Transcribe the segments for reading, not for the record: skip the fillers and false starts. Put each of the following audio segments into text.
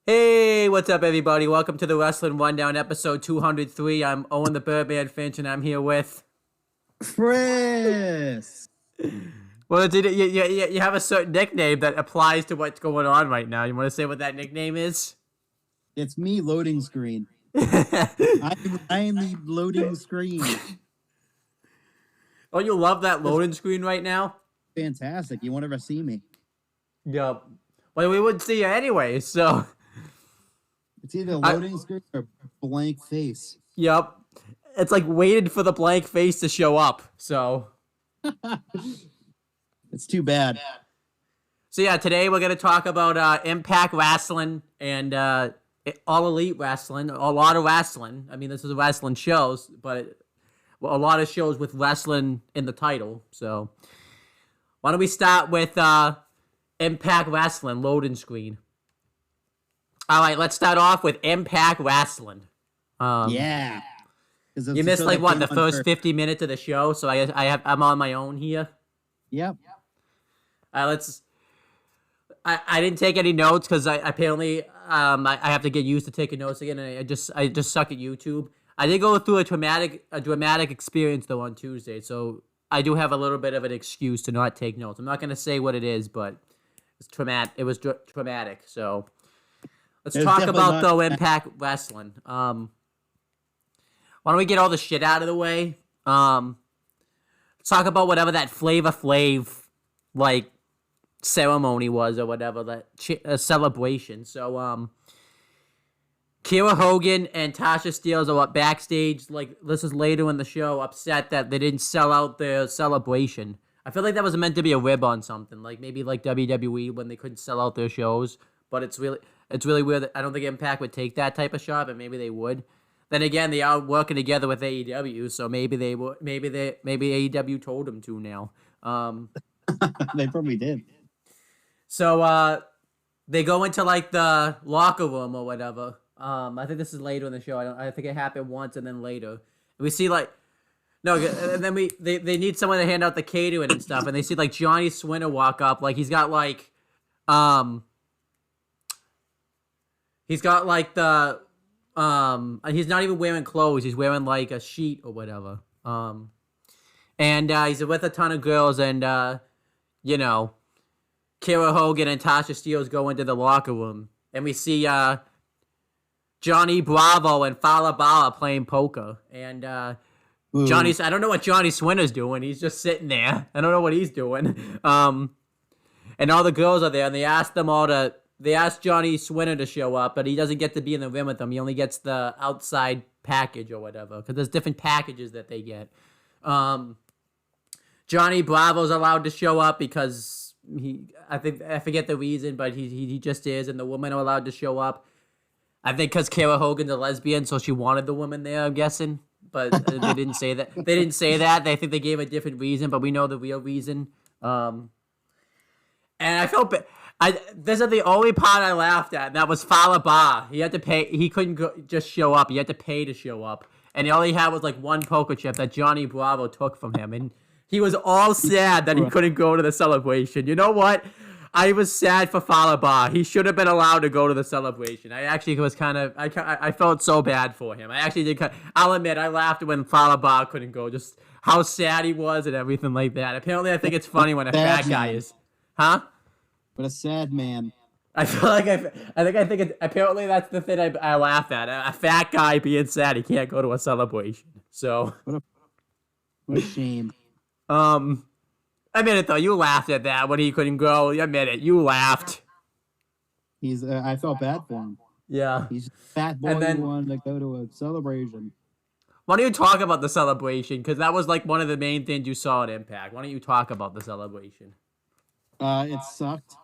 Hey, what's up, everybody? Welcome to the Wrestling Rundown, episode 203. I'm Owen the Birdman Finch, and I'm here with Chris. Well, you have a certain nickname that applies to what's going on right now. You want to say what that nickname is? It's me, loading screen. I am the loading screen. Oh, you love that loading screen right now? Fantastic. You won't ever see me. Yup. Well, we wouldn't see you anyway, so. It's either loading screen or blank face. Yup. It's like waiting for the blank face to show up, so. It's too bad. So yeah, today we're going to talk about Impact Wrestling and All Elite Wrestling, a lot of wrestling. I mean, this is a wrestling shows, but a lot of shows with wrestling in the title. So why don't we start with Impact Wrestling, loading screen. All right, let's start off with Impact Wrestling. Yeah. You missed like what, the first 50 minutes of the show, so I'm on my own here. Yep. I didn't take any notes because I have to get used to taking notes again, and I just suck at YouTube. I did go through a dramatic experience though on Tuesday, so I do have a little bit of an excuse to not take notes. I'm not gonna say what it is, but it's traumatic. It was traumatic. So let's talk about though Impact Wrestling. Why don't we get all the shit out of the way? Let's talk about whatever that Flavor Flav like ceremony was or whatever, that celebration. So Kiera Hogan and Tasha Steelz are backstage, like this is later in the show, upset that they didn't sell out their celebration. I feel like that was meant to be a rib on something, like maybe like WWE when they couldn't sell out their shows, but it's really weird that I don't think Impact would take that type of shot, but maybe they would. Then again, they are working together with AEW, so maybe AEW told them to now. They probably did. So they go into like the locker room or whatever. I think this is later in the show. I think it happened once and then later. And we see like and then they need someone to hand out the catering and stuff, and they see like Johnny Swinner walk up, like he's got like the he's not even wearing clothes. He's wearing like a sheet or whatever. And he's with a ton of girls, and Kiera Hogan and Tasha Steelz go into the locker room, and we see Johnny Bravo and Fala Bala playing poker, and Johnny's. I don't know what Johnny Swinner's doing. He's just sitting there. I don't know what he's doing. And all the girls are there, and they ask Johnny Swinner to show up, but he doesn't get to be in the ring with them. He only gets the outside package or whatever, because there's different packages that they get. Johnny Bravo's allowed to show up because I forget the reason, but he just is, and the women are allowed to show up. I think because Kiera Hogan's a lesbian, so she wanted the woman there, I'm guessing. But they didn't say that. They didn't say that. They think they gave a different reason, but we know the real reason. And I felt this is the only part I laughed at. And that was Fala Ba. He had to pay. He couldn't just show up. He had to pay to show up. And all he had was like one poker chip that Johnny Bravo took from him. And he was all sad that he couldn't go to the celebration. You know what? I was sad for Fala Ba. He should have been allowed to go to the celebration. I actually was I felt so bad for him. I actually did. I'll admit, I laughed when Fala Ba couldn't go. Just how sad he was and everything like that. Apparently, I think it's funny when a fat guy is. Huh? But a sad man. I feel like apparently that's the thing I laugh at. A fat guy being sad he can't go to a celebration. So what a shame. Admit it though, you laughed at that when he couldn't go. Admit it, you laughed. I felt bad for him. Yeah. He's a fat boy who wanted to go to a celebration. Why don't you talk about the celebration? Because that was like one of the main things you saw at Impact. Why don't you talk about the celebration? It sucked.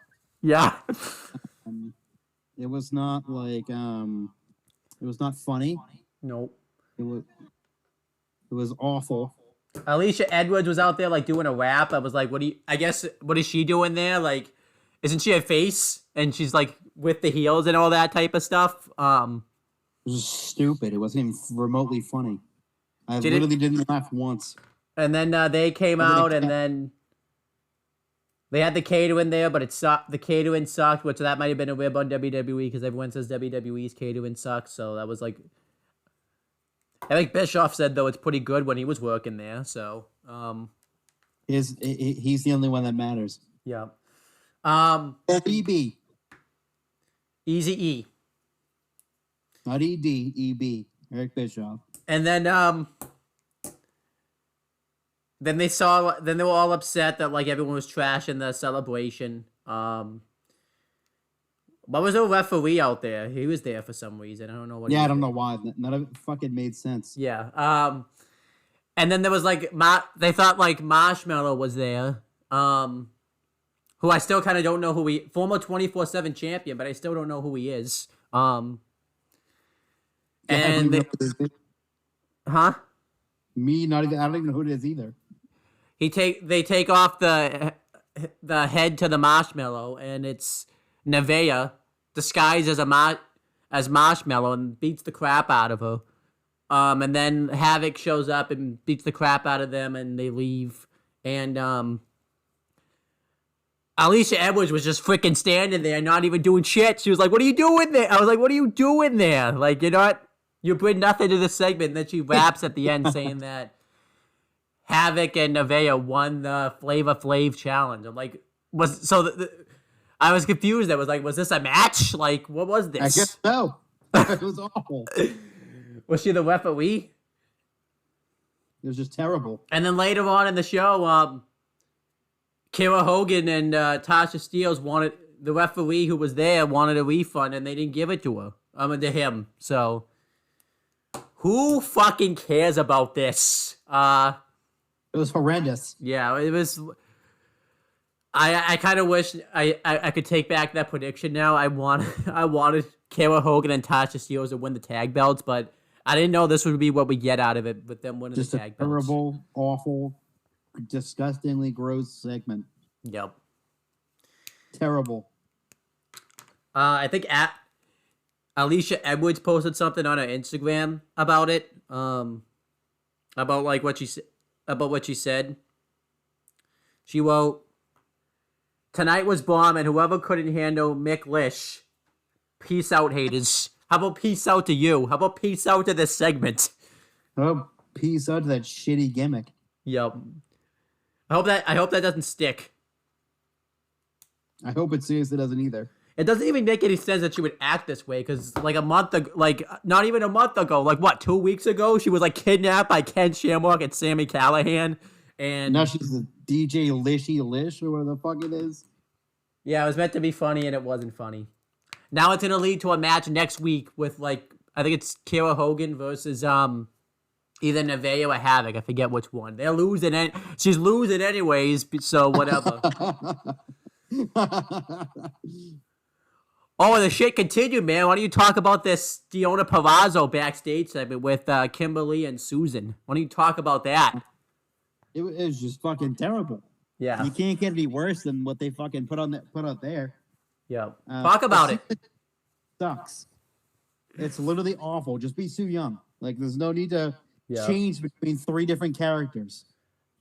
Yeah. It was not like it was not funny. Nope. It was awful. Alicia Edwards was out there like doing a rap. I was like, what is she doing there? Like, isn't she a face? And she's like with the heels and all that type of stuff. It was stupid. It wasn't even remotely funny. I literally didn't laugh once. And then they came out, and then They had the catering there, but it sucked. The catering sucked, which that might have been a rib on WWE because everyone says WWE's catering sucks. So that was like, Eric Bischoff said though it's pretty good when he was working there. So He's the only one that matters. yeah. EB. Easy E. Not ED, EB. Eric Bischoff. And then they were all upset that like everyone was trashing the celebration. What was the referee out there? He was there for some reason. I don't know what. Yeah, I don't know why. None of it fucking made sense. Yeah. And then there was like they thought like Marshmallow was there. Who I still kind of don't know who former 24/7 champion, but I still don't know who he is. And huh? Me, not even. I don't even know who it is either. They take off the head to the Marshmallow, and it's Nevaeh disguised as Marshmallow and beats the crap out of her. And then Havoc shows up and beats the crap out of them, and they leave. And Alicia Edwards was just freaking standing there, not even doing shit. She was like, "What are you doing there?" I was like, "What are you doing there? Like, you bring nothing to the segment." And then she raps at the end saying that Havoc and Nevaeh won the Flavor Flav challenge. I'm like, I was confused. I was like, was this a match? Like, what was this? I guess so. It was awful. Was she the referee? It was just terrible. And then later on in the show, Kira Hogan and Tasha Steelz wanted the referee who was there wanted a refund, and they didn't give it to her. To him. So, who fucking cares about this? It was horrendous. Yeah, it was. I kind of wish I could take back that prediction now. I wanted Kira Hogan and Tasha Steelz to win the tag belts, but I didn't know this would be what we get out of it with them winning the tag belts. Just a terrible, awful, disgustingly gross segment. Yep. Terrible. I think Alicia Edwards posted something on her Instagram about it. About like what she said. She wrote, "Tonight was bomb, and whoever couldn't handle Mick Lish, peace out, haters. How about peace out to you? How about peace out to this segment?" Oh, peace out to that shitty gimmick. Yep. I hope that doesn't stick. I hope it seriously doesn't either. It doesn't even make any sense that she would act this way, because like not even a month ago, like what, 2 weeks ago, she was like kidnapped by Ken Shamrock and Sami Callihan, and now she's the DJ Lishy Lish or whatever the fuck it is. Yeah, it was meant to be funny, and it wasn't funny. Now it's gonna lead to a match next week with like I think it's Kira Hogan versus either Nevaeh or Havoc. I forget which one. They're losing, and she's losing anyways. So whatever. Oh, the shit continued, man. Why don't you talk about this Deonna Purrazzo backstage segment with Kimberly and Susan? Why don't you talk about that? It was just fucking terrible. Yeah. You can't get any worse than what they fucking put out there. Yeah. Talk about it. Sucks. It's literally awful. Just be Su Yung. Like, there's no need to change between 3 different characters.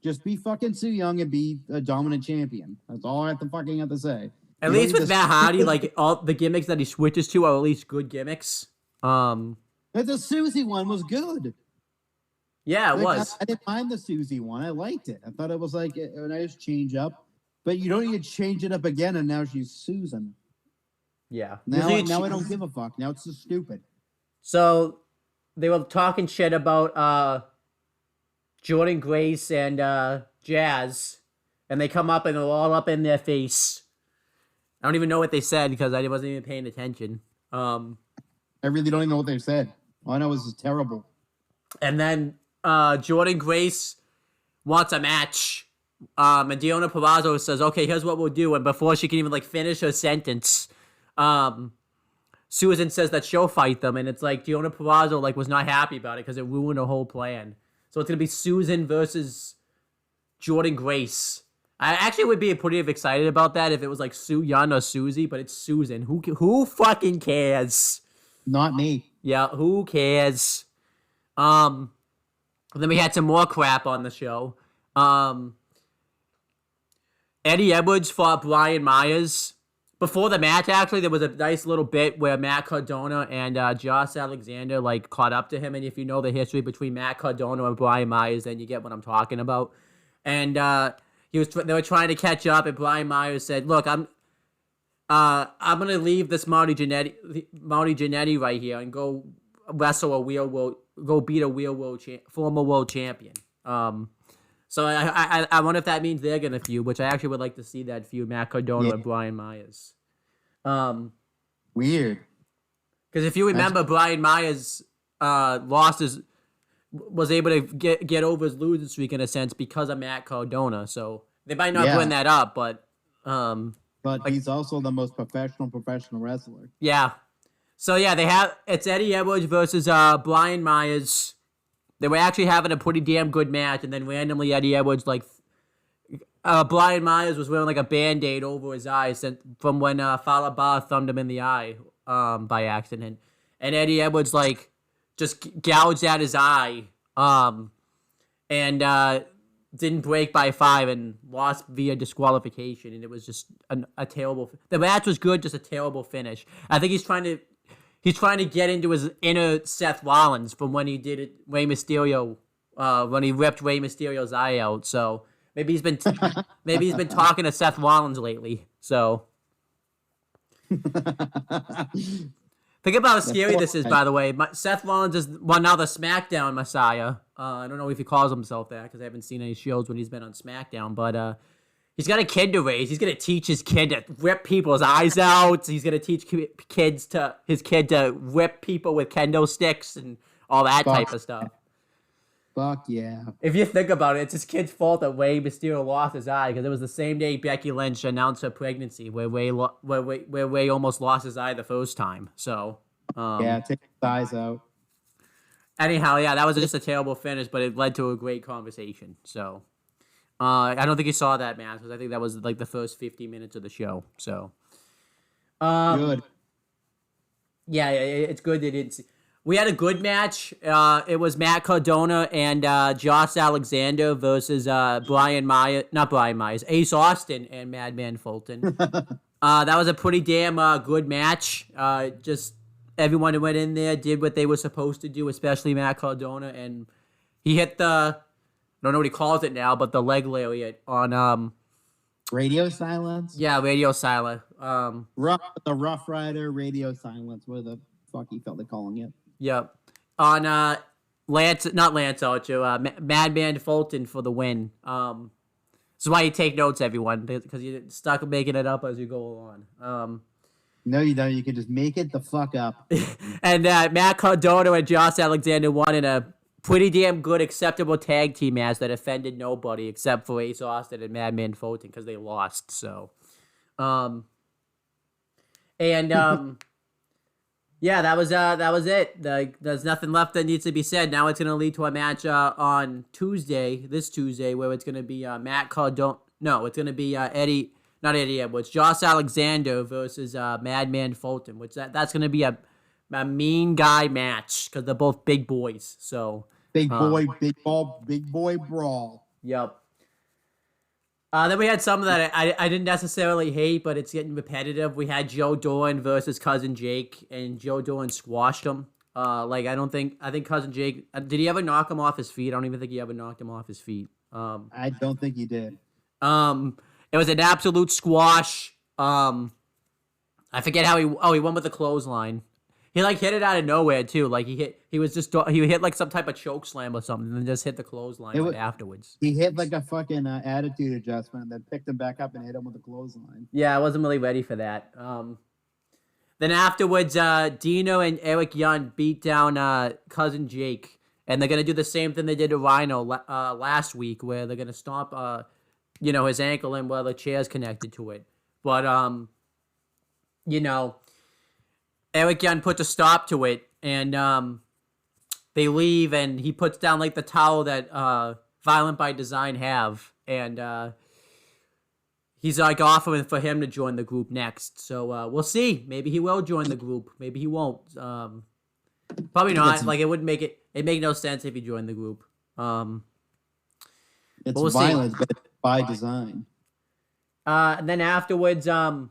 Just be fucking Su Yung and be a dominant champion. That's all I have to say. At least with Matt Hardy, like all the gimmicks that he switches to are at least good gimmicks. The Susie one was good. Yeah, it was. I didn't mind the Susie one. I liked it. I thought it was like a nice change up. But you don't need to change it up again, and now she's Susan. Yeah. Now I don't give a fuck. Now it's just stupid. So they were talking shit about Jordan Grace and Jazz, and they come up and they're all up in their face. I don't even know what they said because I wasn't even paying attention. I really don't even know what they said. All I know is it's terrible. And then Jordan Grace wants a match. And Deonna Purrazzo says, "Okay, here's what we'll do." And before she can even like finish her sentence, Susan says that she'll fight them. And it's like Deonna Purrazzo like was not happy about it because it ruined her whole plan. So it's gonna be Susan versus Jordan Grace. I actually would be pretty excited about that if it was like Su Yung or Susie, but it's Susan. Who fucking cares? Not me. Yeah, who cares? Then we had some more crap on the show. Eddie Edwards fought Brian Myers. Before the match, actually, there was a nice little bit where Matt Cardona and Josh Alexander like caught up to him. And if you know the history between Matt Cardona and Brian Myers, then you get what I'm talking about. And they were trying to catch up, and Brian Myers said, "Look, I'm gonna leave this Marty Jannetty right here and go wrestle go beat a former world champion." So I wonder if that means they're gonna feud, which I actually would like to see that feud, Matt Cardona and Brian Myers. Weird. Because if you remember, Brian Myers was able to get over his losing streak in a sense because of Matt Cardona. So they might not bring that up, but he's also the most professional wrestler. Yeah. So it's Eddie Edwards versus Brian Myers. They were actually having a pretty damn good match, and then randomly Eddie Edwards, Brian Myers was wearing like a Band-Aid over his eyes from when Fallah Bahh thumbed him in the eye by accident. And Eddie Edwards just gouged out his eye and didn't break by 5 and lost via disqualification. And it was just a terrible... The match was good, just a terrible finish. I think he's trying to get into his inner Seth Rollins from when he did it, Rey Mysterio, when he ripped Rey Mysterio's eye out. So maybe he's been talking to Seth Rollins lately. So think about how scary this is. By the way, Seth Rollins is now the SmackDown Messiah. I don't know if he calls himself that because I haven't seen any shows when he's been on SmackDown, but he's got a kid to raise. He's gonna teach his kid to rip people's eyes out. He's gonna teach his kid to rip people with kendo sticks and all that type of stuff. Fuck yeah! If you think about it, it's his kid's fault that Rey Mysterio lost his eye because it was the same day Becky Lynch announced her pregnancy, where Rey almost lost his eye the first time. So take his eyes out. Anyhow, that was just a terrible finish, but it led to a great conversation. So. I don't think you saw that match because I think that was the first 50 minutes of the show. So, good. Yeah, it's good they didn't see. We had a good match. It was Matt Cardona and Josh Alexander versus not Brian Myers, Ace Austin and Madman Fulton. That was a pretty damn good match. Just everyone who went in there did what they were supposed to do, especially Matt Cardona, and he hit the... I don't know what he calls it now, but the leg lariat on radio silence. Yeah, radio silence. The Rough Rider radio silence. What the fuck he felt like calling it? Yep. On not Lance Archer, Madman Fulton for the win. This is why you take notes, everyone, because you're stuck making it up as you go along. No, you don't. You can just make it the fuck up. And Matt Cardona and Josh Alexander won in a pretty damn good, acceptable tag team match that offended nobody except for Ace Austin and Madman Fulton because they lost. So, that was it. There's nothing left that needs to be said. Now it's gonna lead to a match on this Tuesday, where it's gonna be Matt Cardona. No, it's gonna be not Eddie Edwards, Josh Alexander versus Madman Fulton, which that's gonna be a mean guy match because they're both big boys. So big boy brawl. Yep. Then we had some that I didn't necessarily hate, but it's getting repetitive. We had Joe Doran versus Cousin Jake, and Joe Doran squashed him. I think Cousin Jake, did he ever knock him off his feet? I don't even think he ever knocked him off his feet. I don't think he did. It was an absolute squash. I forget how he won with the clothesline. He hit it out of nowhere too. He hit some type of choke slam or something, and then just hit the clothesline afterwards. He hit a fucking attitude adjustment, then picked him back up and hit him with a clothesline. Yeah, I wasn't really ready for that. Then afterwards, Dino and Eric Young beat down Cousin Jake, and they're gonna do the same thing they did to Rhino last week, where they're gonna stomp his ankle in while the chair's connected to it. But Eric Young puts a stop to it, and they leave, and he puts down the towel that Violent by Design have, and he's offering for him to join the group next. So we'll see. Maybe he will join the group. Maybe he won't. Probably not. It wouldn't make it. It'd make no sense if he joined the group. It's Violent by Design. And then afterwards, yeah,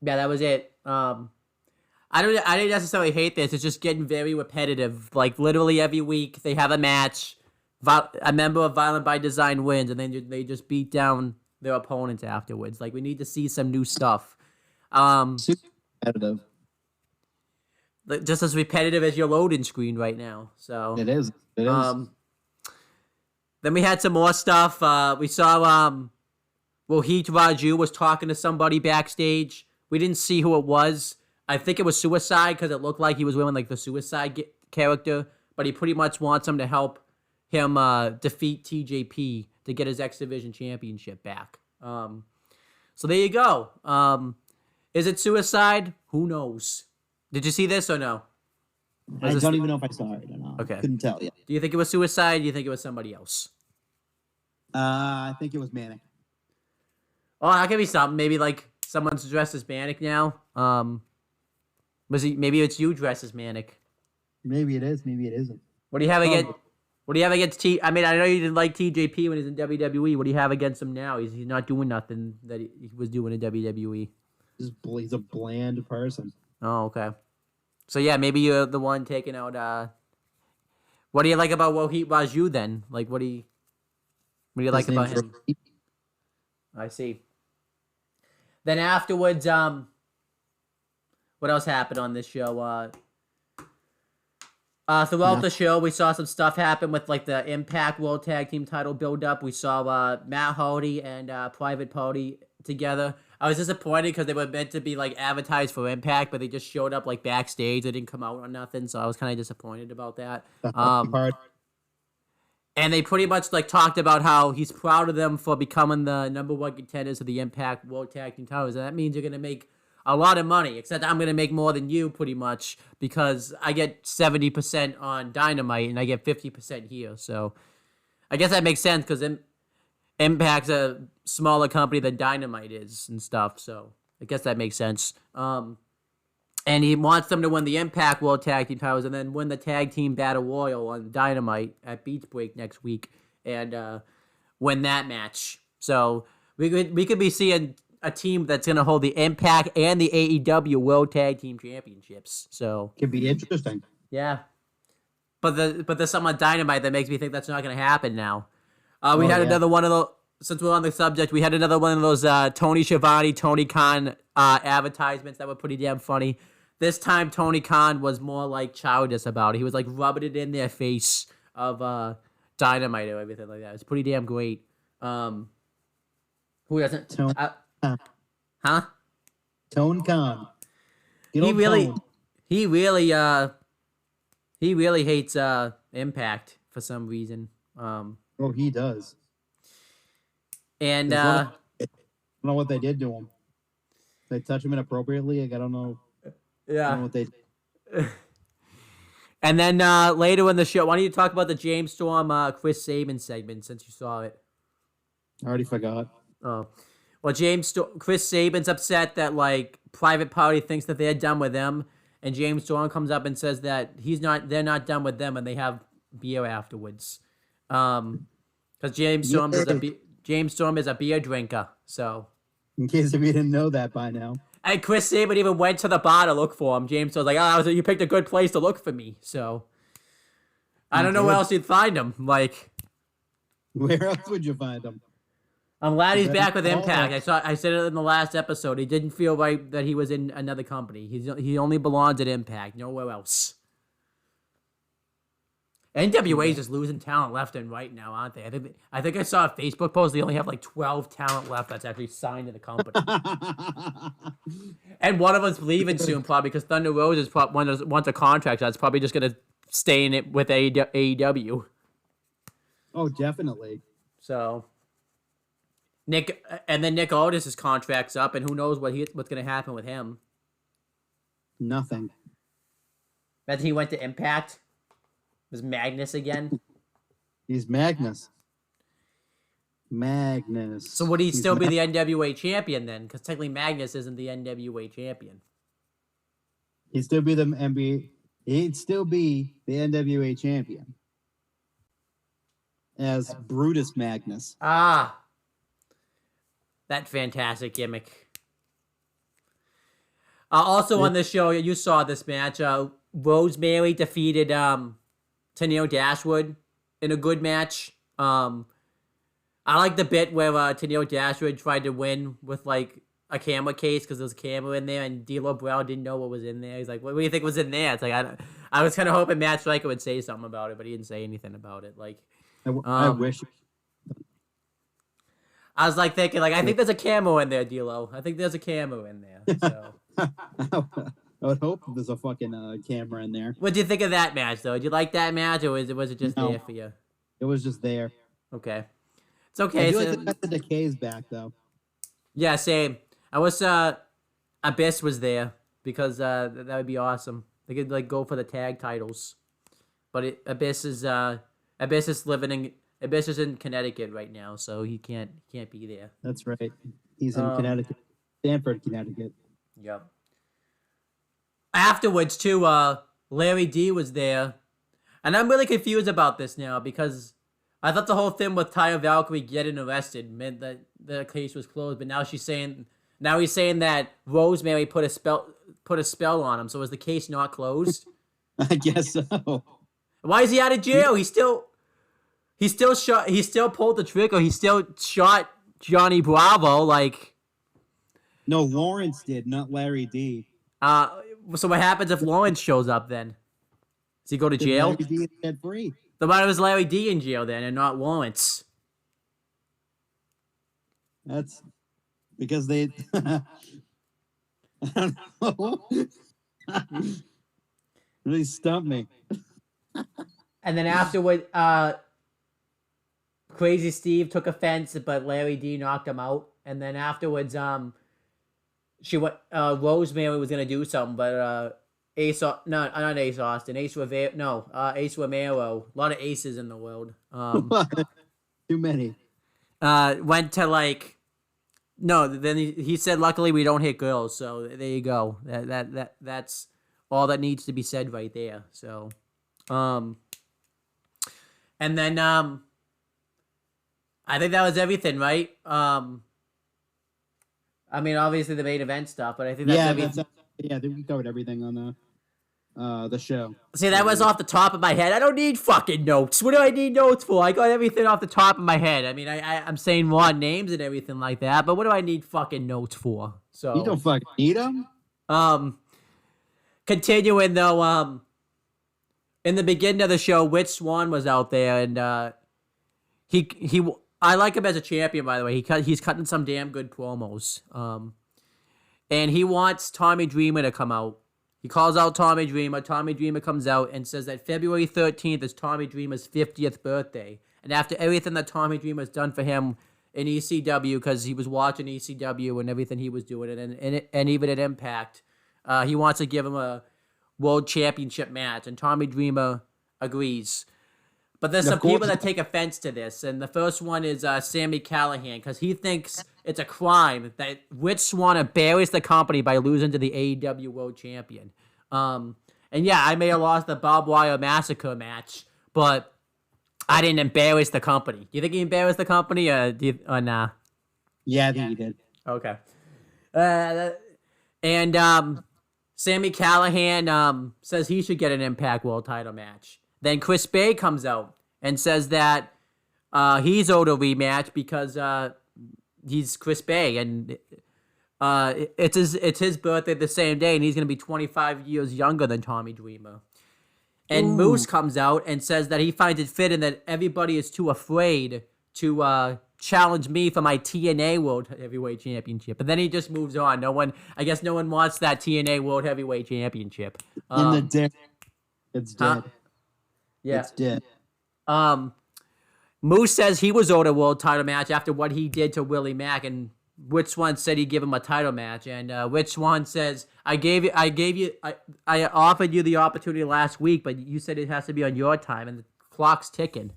that was it. I didn't necessarily hate this. It's just getting very repetitive. Like literally every week they have a match. A member of Violent by Design wins, and then they just beat down their opponents afterwards. Like we need to see some new stuff. Super competitive. Just as repetitive as your loading screen right now. So It is. It is. Then we had some more stuff. We saw Rohit Raju was talking to somebody backstage. We didn't see who it was. I think it was Suicide because it looked like he was wearing like the Suicide character, but he pretty much wants him to help him defeat TJP to get his X Division championship back. So there you go. Is it Suicide? Who knows? Did you see this or no? I don't even know if I saw it or not. Okay. Couldn't tell yet. Do you think it was Suicide? Do you think it was somebody else? I think it was Manic. Oh, that could be something. Maybe like someone's dressed as Manic now. Maybe it's you dressed as Manic. Maybe it is. Maybe it isn't. What do you have against? What do you have against T? I mean, I know you didn't like TJP when he's in WWE. What do you have against him now? He's not doing nothing that he was doing in WWE. He's a bland person. Oh, okay. So yeah, maybe you're the one taking out. What do you like about Rohit Raju then? Like, what do you like about him? I see. Then afterwards, what else happened on this show? Throughout the show, we saw some stuff happen with like the Impact World Tag Team title build-up. We saw Matt Hardy and Private Party together. I was disappointed because they were meant to be like advertised for Impact, but they just showed up like backstage. They didn't come out or nothing, so I was kind of disappointed about that. And they pretty much like talked about how he's proud of them for becoming the number one contenders of the Impact World Tag Team titles, and that means you're gonna make a lot of money. Except I'm gonna make more than you, pretty much, because I get 70% on Dynamite and I get 50% here. So I guess that makes sense because Impact's a smaller company than Dynamite is and stuff. So I guess that makes sense. And he wants them to win the Impact World Tag Team titles and then win the Tag Team Battle Royal on Dynamite at Beach Break next week and win that match. So we could be seeing a team that's going to hold the Impact and the AEW World Tag Team Championships. So could be interesting. Yeah. But there's something on Dynamite that makes me think that's not going to happen now. We had another one of those, since we're on the subject, we had another one of those Tony Schiavone, Tony Khan advertisements that were pretty damn funny. This time, Tony Khan was more like childish about it. He was like rubbing it in their face of Dynamite or everything like that. It's pretty damn great. Who doesn't? Tone Khan. He really hates Impact for some reason. Oh, he does. And I don't know what they did to him. They touch him inappropriately. Like, I don't know. Yeah. I don't know what they did. And then later in the show, why don't you talk about the James Storm Chris Sabin segment since you saw it? I already forgot. Oh. Well, Chris Sabin's upset that like Private Party thinks that they're done with him, and James Storm comes up and says that they're not done with them, and they have beer afterwards. Because James Storm is a beer drinker. So, in case if you didn't know that by now. And Chris Sabin even went to the bar to look for him. James was like, "Oh, you picked a good place to look for me." So, I don't know where else you'd find him. Like, where else would you find him? I'm glad he's back with Impact. I said it in the last episode. He didn't feel right that he was in another company. He only belongs at Impact, nowhere else. NWA is just losing talent left and right now, aren't they? I think I saw a Facebook post. They only have like 12 talent left that's actually signed to the company. And one of them's leaving soon, probably because Thunder Rosa wants a contract. So it's probably just gonna stay in it with AEW. Oh, definitely. So Nick Aldis' contract's up, and who knows what's gonna happen with him? Nothing. That he went to Impact. Was Magnus again? He's Magnus. So would he still be the NWA champion then? Because technically Magnus isn't the NWA champion. He'd still be the NBA. He'd still be the NWA champion as Brutus Magnus. Ah. That fantastic gimmick. Also on this show, you saw this match. Rosemary defeated Tenille Dashwood in a good match. I like the bit where Tenille Dashwood tried to win with like a camera case because there was a camera in there, and D'Lo Brown didn't know what was in there. He's like, "What do you think was in there?" It's like I was kind of hoping Matt Striker would say something about it, but he didn't say anything about it. Like, I wish. I was like thinking, like, I think there's a camera in there, D'Lo. I think there's a camera in there. So. I would hope there's a fucking camera in there. What did you think of that match, though? Did you like that match, or was it just there for you? It was just there. Okay, it's okay. I do like that the Decay's back though. Yeah, same. I wish Abyss was there because that would be awesome. They could like go for the tag titles, but Abyss is in Connecticut right now, so he can't be there. That's right. He's in Connecticut, Stamford, Connecticut. Yep. Afterwards, too, Larry D was there, and I'm really confused about this now because I thought the whole thing with Taya Valkyrie getting arrested meant that the case was closed, but now he's saying that Rosemary put a spell on him. So is the case not closed? I guess so. Why is he out of jail? He still pulled the trigger. He still shot Johnny Bravo. Like, no, Lawrence did, not Larry D. So what happens if Lawrence shows up then? Does he go to jail? Larry D is dead free. So why was Larry D in jail then and not Lawrence? That's because they. I don't know. Really stumped me. And then afterward, Crazy Steve took offense, but Larry D knocked him out. And then afterwards, Rosemary was gonna do something, but Ace Romero. A lot of aces in the world. Too many. Went to like. No, then he said, "Luckily, we don't hit girls." So there you go. That's all that needs to be said right there. So, and then I think that was everything, right? I mean, obviously the main event stuff, but I think that's everything. I think we covered everything on the show. See, that was off the top of my head. I don't need fucking notes. What do I need notes for? I got everything off the top of my head. I mean, I'm saying raw names and everything like that, but what do I need fucking notes for? So you don't fucking need them. Continuing though, in the beginning of the show, Rich Swann was out there, and I like him as a champion, by the way. He's cutting some damn good promos. And he wants Tommy Dreamer to come out. He calls out Tommy Dreamer. Tommy Dreamer comes out and says that February 13th is Tommy Dreamer's 50th birthday. And after everything that Tommy Dreamer's done for him in ECW, because he was watching ECW and everything he was doing, and even at Impact, he wants to give him a World Championship match. And Tommy Dreamer agrees. But there's some people that take offense to this. And the first one is Sami Callihan, because he thinks it's a crime that Rich Swann embarrassed the company by losing to the AEW World Champion. And yeah, I may have lost the Barbed Wire Massacre match, but I didn't embarrass the company. Do you think he embarrassed the company or nah? Yeah, I think he did. Okay. And Sami Callihan says he should get an Impact World title match. Then Chris Bay comes out and says that he's owed a rematch because he's Chris Bay, and it's his birthday the same day, and he's going to be 25 years younger than Tommy Dreamer. And Moose comes out and says that he finds it fitting that everybody is too afraid to challenge me for my TNA World Heavyweight Championship. And then he just moves on. I guess no one wants that TNA World Heavyweight Championship. In the dead. It's dead. Yeah. It's dead. Moose says he was owed a world title match after what he did to Willie Mack, and Rich Swann said he'd give him a title match, and Rich Swann says, I offered you the opportunity last week, but you said it has to be on your time, and the clock's ticking.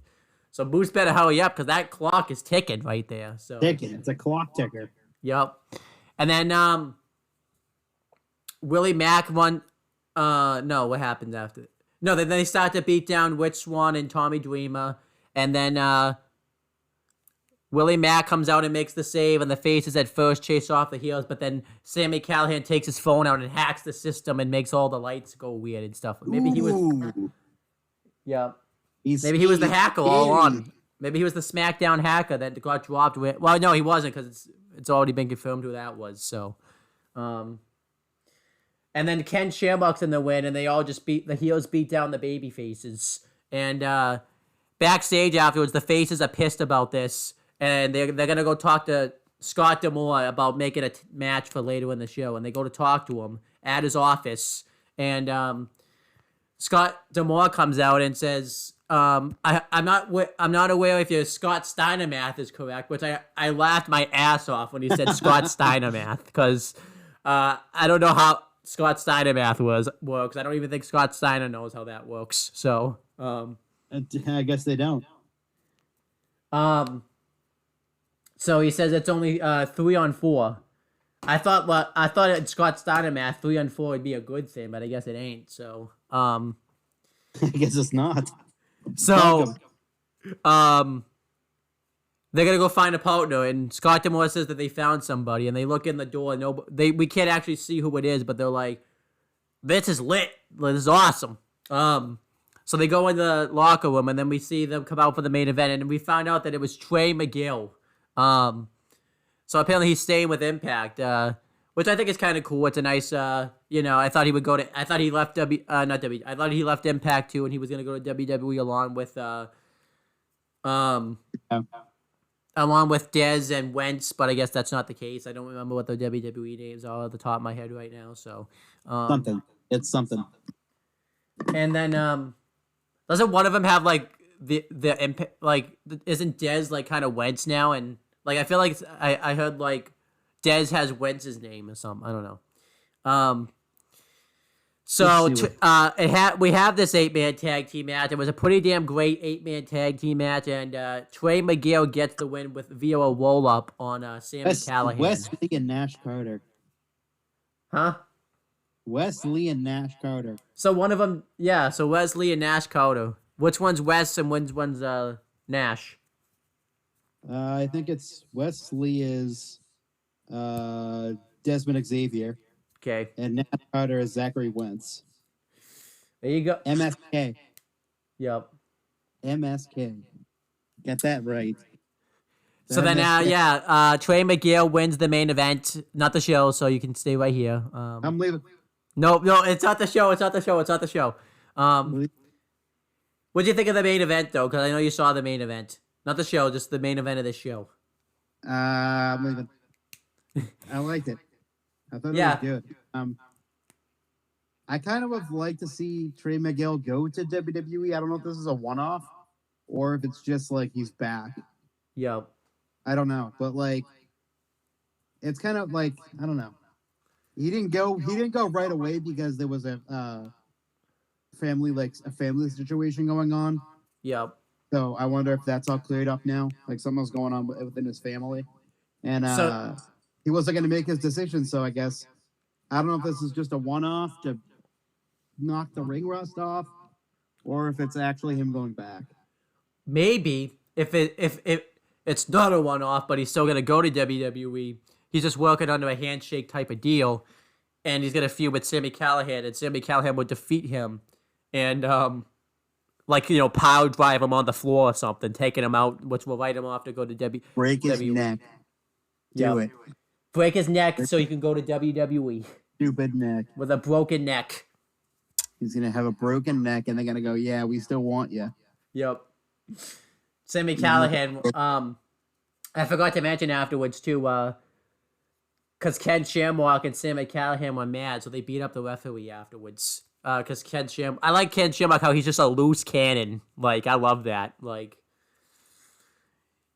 So Moose better hurry up, because that clock is ticking right there. So ticking. It's a clock ticker. Yep. And then Willie Mack won. No, what happened after? No, then they start to beat down Rich Swann and Tommy Dreamer. And then Willie Mack comes out and makes the save, and the faces at first chase off the heels, but then Sami Callihan takes his phone out and hacks the system and makes all the lights go weird and stuff. Maybe he was. Ooh. Yeah. He's Maybe he was the hacker all scary. along. Maybe he was the SmackDown hacker that got dropped with. Well, no, he wasn't because it's already been confirmed who that was. So, and then Ken Shamrock's in the win, and they all just the heels beat down the baby faces. And backstage afterwards, the faces are pissed about this, and they're gonna go talk to Scott D'Amore about making a match for later in the show. And they go to talk to him at his office, and Scott D'Amore comes out and says, I'm not aware if your Scott Steiner math is correct," which I laughed my ass off when he said Scott Steiner math, because I don't know how Scott Steiner math works. I don't even think Scott Steiner knows how that works. So I guess they don't. So he says it's only 3-on-4. I thought in Scott Steiner math 3-on-4 would be a good thing, but I guess it ain't. So I guess it's not. So, they're gonna go find a partner, and Scott D'Amore says that they found somebody, and they look in the door. And we can't actually see who it is, but they're like, "This is lit. This is awesome." So they go in the locker room, and then we see them come out for the main event, and we found out that it was Trey McGill. So apparently he's staying with Impact, which I think is kind of cool. It's a nice, I thought he would go to. I thought he left I thought he left Impact too, and he was gonna go to WWE along with along with Dez and Wentz, but I guess that's not the case. I don't remember what the WWE names are at the top of my head right now. So something. It's something. And then doesn't one of them have like the like isn't Dez like kind of Wentz now? And like I feel like I heard like Dez has Wentz's name or something. I don't know. So we have this 8-man tag team match. It was a pretty damn great 8-man tag team match, and Trey McGill gets the win via a roll up on Sami Callihan. Wesley and Nash Carter. Huh? Wesley and Nash Carter. So one of them, yeah. So Wesley and Nash Carter. Which one's Wes and which one's Nash? I think it's Wesley is Desmond Xavier. Okay. And Nash Carter is Zachary Wentz. There you go. MSK. Yep. MSK. Get that right. So then, Trey McGill wins the main event, not the show, so you can stay right here. I'm leaving. No, it's not the show. It's not the show. It's not the show. What do you think of the main event, though? Because I know you saw the main event. Not the show, just the main event of the show. I'm leaving. I liked it. I thought it was good. I kind of would like to see Trey McGill go to WWE. I don't know if this is a one-off or if it's just like he's back. Yep. I don't know, but like, it's kind of like, I don't know. He didn't go right away because there was a family situation going on. Yep. So I wonder if that's all cleared up now. Like something's going on within his family, and he wasn't going to make his decision. So I guess I don't know if this is just a one-off to knock the ring rust off, or if it's actually him going back. Maybe if it's not a one-off, but he's still going to go to WWE. He's just working under a handshake type of deal, and he's going to feud with Sami Callihan, and Sami Callihan would defeat him, and power drive him on the floor or something, taking him out, which will write him off to go to WWE. Break his neck. Do it. Break his neck so he can go to WWE. Stupid neck. With a broken neck. He's going to have a broken neck, and they're going to go, yeah, we still want you. Yep. Sami Callihan, I forgot to mention afterwards, too, because Ken Shamrock and Sami Callihan were mad, so they beat up the referee afterwards. Because I like Ken Shamrock, how he's just a loose cannon. Like, I love that. Like,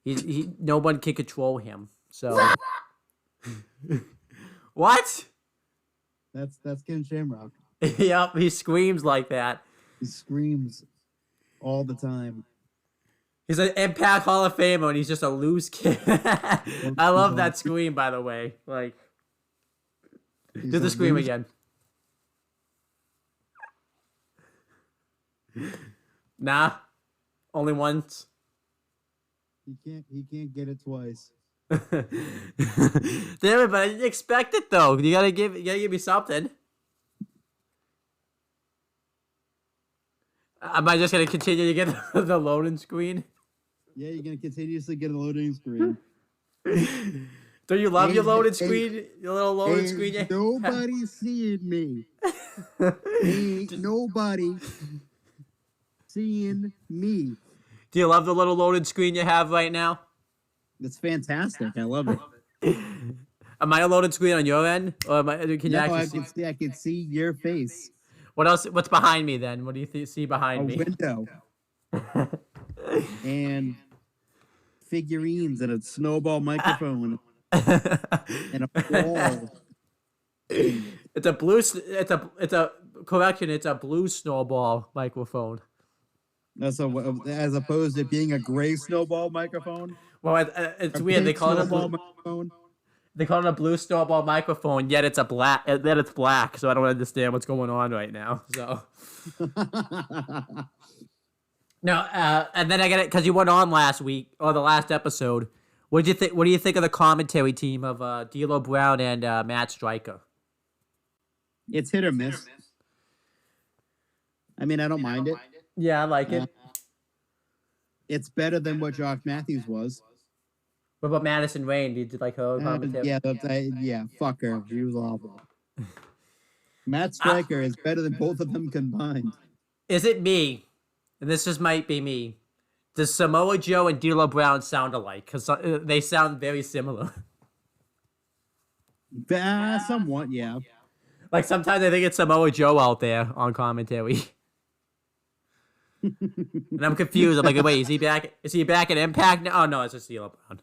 no one can control him. So, what? That's Ken Shamrock. Yep, he screams like that. He screams all the time. He's an Impact Hall of Famer, and he's just a loose kid. I love that scream, by the way. Like, do the scream again. Nah, only once. He can't get it twice. Damn it, but I didn't expect it though. You gotta give me something. Am I just gonna continue to get the loading screen? Yeah, you're gonna continuously get a loading screen. Do you love your loaded screen? Your little loaded screen? Ain't nobody seeing me. Ain't nobody seeing me. Do you love the little loaded screen you have right now? It's fantastic. I love it. Am I a loaded screen on your end? Or can you actually see? I can see your face. What else? What's behind me then? What do you see behind me? A window. And figurines and a snowball microphone and a wall. It's a blue. It's a correction. It's a blue snowball microphone. That's as opposed to being a gray snowball microphone. Well, it's weird. They call it a blue microphone. They call it a blue snowball microphone. Yet it's black. So I don't understand what's going on right now. So. No, and then I get it because you went on last week or the last episode. What do you think of the commentary team of D'Lo Brown and Matt Stryker? It's hit or miss. I mean, I don't mind it. Yeah, I like it. It's better than what Josh Matthews was. What about Madison Rain? Did you like her commentary? Yeah, fuck her. She was awful. Matt Stryker is better than both of them combined. Is it me? And this just might be me. Does Samoa Joe and D'Lo Brown sound alike? Because they sound very similar. Somewhat, yeah. Like sometimes I think it's Samoa Joe out there on commentary. And I'm confused. I'm like, wait, is he back? Is he back at Impact now? Oh no, it's just D'Lo Brown.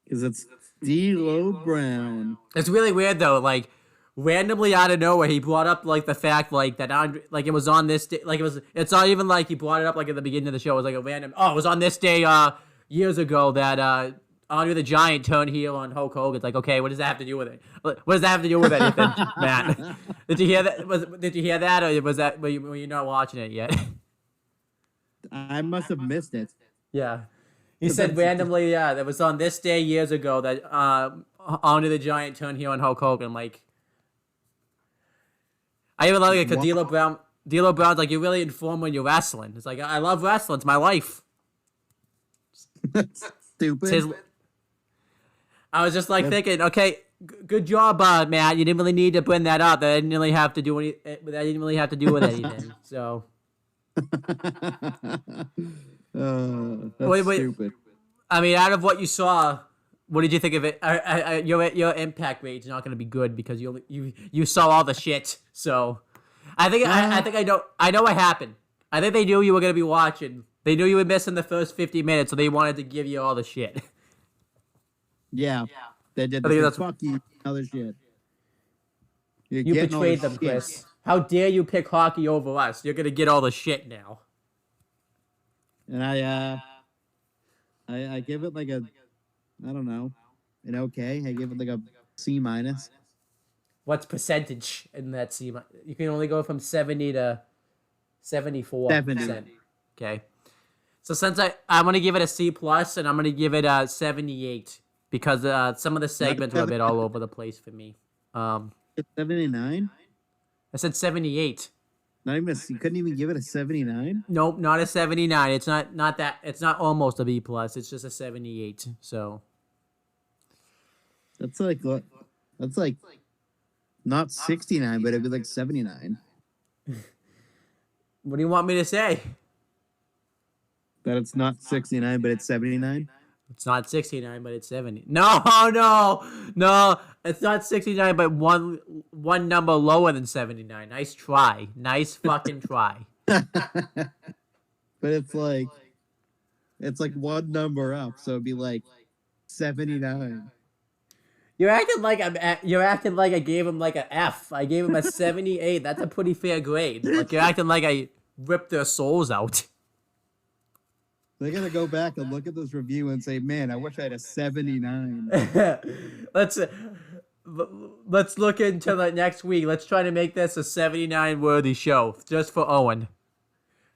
Because it's D'Lo Brown. It's really weird though. Like randomly out of nowhere, he brought up like the fact like that like it was on this day. Like it's not even like he brought it up like at the beginning of the show. It was like a random. Oh, it was on this day years ago that Andre the Giant turned heel on Hulk Hogan. It's like, okay, what does that have to do with it? What does that have to do with anything, Matt? Did you hear that? Did you hear that, or was that were you not watching it yet? I must have missed it. Yeah. He said randomly, yeah, that was on this day years ago that Andre the Giant turned heel on Hulk Hogan. Like, I even like it because D'Lo Brown's like, you're really informed when you're wrestling. It's like, I love wrestling. It's my life. Stupid. I was just like thinking, okay, good job, Matt. You didn't really need to bring that up. That didn't really have to do with anything. So. That's stupid. I mean, out of what you saw, what did you think of it? Your impact rate's not going to be good because you saw all the shit. So, I think I know what happened. I think they knew you were going to be watching. They knew you were missing the first 50 minutes, so they wanted to give you all the shit. Yeah, they did. Fuck you, other shit. You betrayed them, Chris. How dare you pick hockey over us? You're gonna get all the shit now. And I give it like I don't know, an okay. I give it like a C minus. What's percentage in that C? You can only go from 70 to 74%. 70. Okay. So since I'm gonna give it a C plus, and I'm gonna give it a 78 because some of the segments were a bit all over the place for me. 79. I said 78. Not even you couldn't even give it a 79? Nope, not a 79. It's not that. It's not almost a B plus. It's just a 78. So that's like not 69, but it'd be like 79. What do you want me to say? That it's not 69, but it's 79? It's not 69, but it's 70. No. It's not 69, but one number lower than 79. Nice try. Nice fucking try. But it's like one number up, so it'd be like 79. You're acting like I gave him like an F. I gave him a 78. That's a pretty fair grade. Like you're acting like I ripped their souls out. They're gonna go back and look at this review and say, "Man, I wish I had a 79." Let's look into the next week. Let's try to make this a 79 worthy show just for Owen.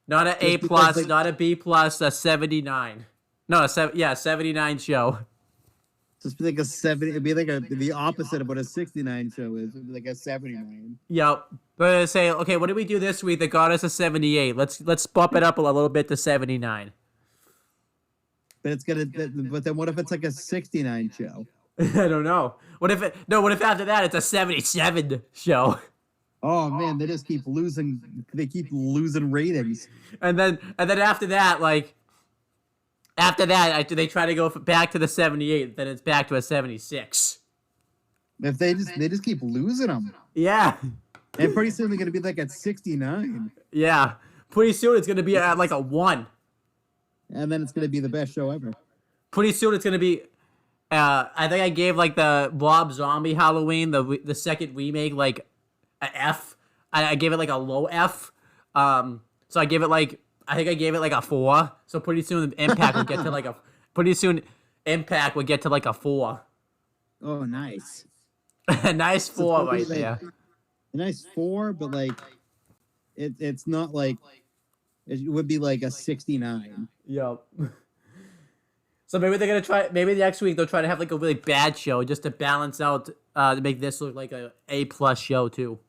Not an A plus, not a B plus, a 79. No, 79 show. Just be like a 70. It'd be like the opposite of what a 69 show is. It'd be like a 79. Yep. But say, okay, what did we do this week that got us a 78? Let's bump it up a little bit to 79. But then what if it's like a 69 show? I don't know. What if after that it's a 77 show? Oh man, they just keep losing. They keep losing ratings. And then after that, they try to go back to the 78. Then it's back to a 76. If they just keep losing them. Yeah. And pretty soon they're gonna be like at 69. Yeah. Pretty soon it's gonna be at like a 1. And then it's gonna be the best show ever. Pretty soon it's gonna be. I think I gave like the Rob Zombie Halloween, the second remake, like a F. I gave it like a low F. So I gave it like a 4. So pretty soon Impact would get to like a. Pretty soon Impact would get to like a 4. Oh, nice. A nice 4 right there. A nice 4, but like it's not like it would be like a 69. Yep. So maybe they're gonna try. Maybe next week they'll try to have like a really bad show just to balance out, to make this look like a plus show too.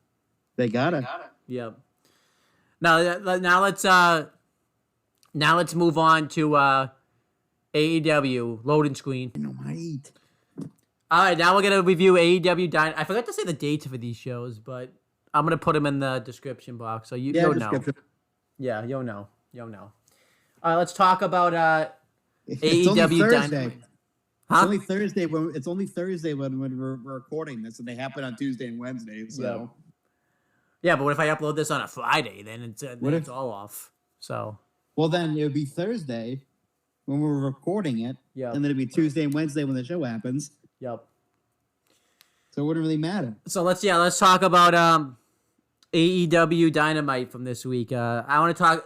They gotta. Yep. Now let's move on to AEW loading screen. Dynamite. All right, now we're gonna review AEW Dynamite. I forgot to say the dates for these shows, but I'm gonna put them in the description box so you'll know. Yeah, you'll know. All right, let's talk about AEW Dynamite. Huh? It's only Thursday when we're recording this, and they happen on Tuesday and Wednesday. So. Yeah, but what if I upload this on a Friday? Then it's all off. So. Well, then it would be Thursday when we're recording it. Yeah. And then it'd be Tuesday and Wednesday when the show happens. Yep. So it wouldn't really matter. So let's talk about AEW Dynamite from this week. I want to talk.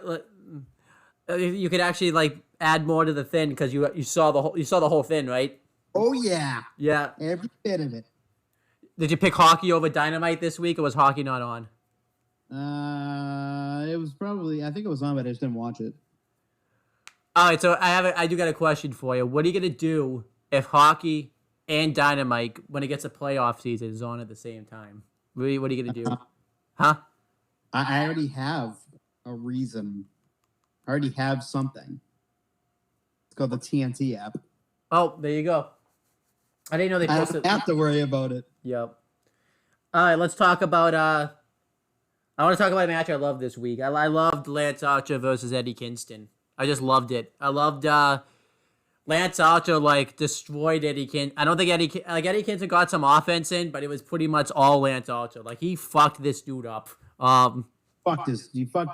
You could actually like add more to the thing because you saw the whole thing, right? Oh yeah. Yeah. Every bit of it. Did you pick hockey over Dynamite this week, or was hockey not on? It was probably. I think it was on, but I just didn't watch it. All right, so I do got a question for you. What are you gonna do if hockey and Dynamite, when it gets a playoff season, is on at the same time? What are you gonna do? Huh? I already have a reason. I already have something. It's called the TNT app. Oh, there you go. I didn't know they posted. I don't have to worry about it. Yep. All right, let's talk about. I want to talk about a match I loved this week. I loved Lance Archer versus Eddie Kingston. I just loved it. I loved Lance Archer like destroyed Eddie Kingston. I don't think Eddie Kingston got some offense in, but it was pretty much all Lance Archer. Like he fucked this dude up. You fucked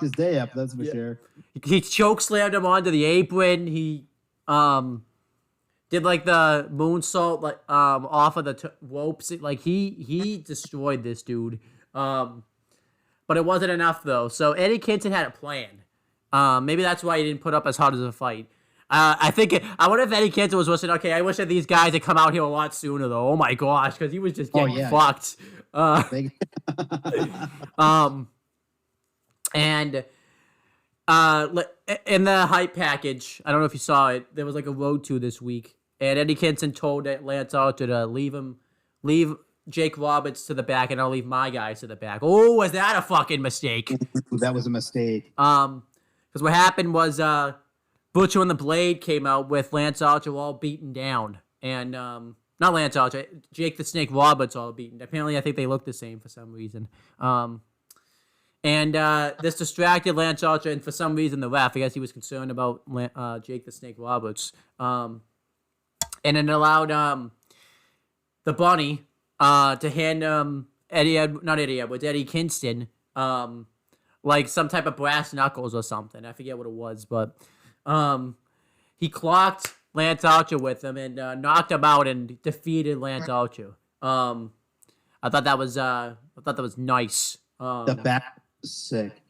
his day up. That's for sure. He choke slammed him onto the apron. He did like the moonsault like off of the ropes. Like he destroyed this dude. But it wasn't enough though. So Eddie Kingston had a plan. Maybe that's why he didn't put up as hard as a fight. I wonder if Eddie Kingston was listening. Okay, I wish that these guys had come out here a lot sooner though. Oh my gosh, because he was just getting fucked. And in the hype package, I don't know if you saw it. There was like a road to this week, and Eddie Kingston told Lance Archer to leave Jake Roberts to the back, and I'll leave my guys to the back. Oh, was that a fucking mistake? That was a mistake. Because what happened was Butcher and the Blade came out with Lance Archer all beaten down, and not Lance Archer, Jake the Snake Roberts all beaten. Apparently, I think they look the same for some reason. And this distracted Lance Archer, and for some reason the ref, I guess he was concerned about Jake the Snake Roberts. And it allowed the Bunny to hand Eddie Kingston like some type of brass knuckles or something. I forget what it was, but he clocked Lance Archer with him and knocked him out and defeated Lance Archer. I thought that was nice. The back was sick.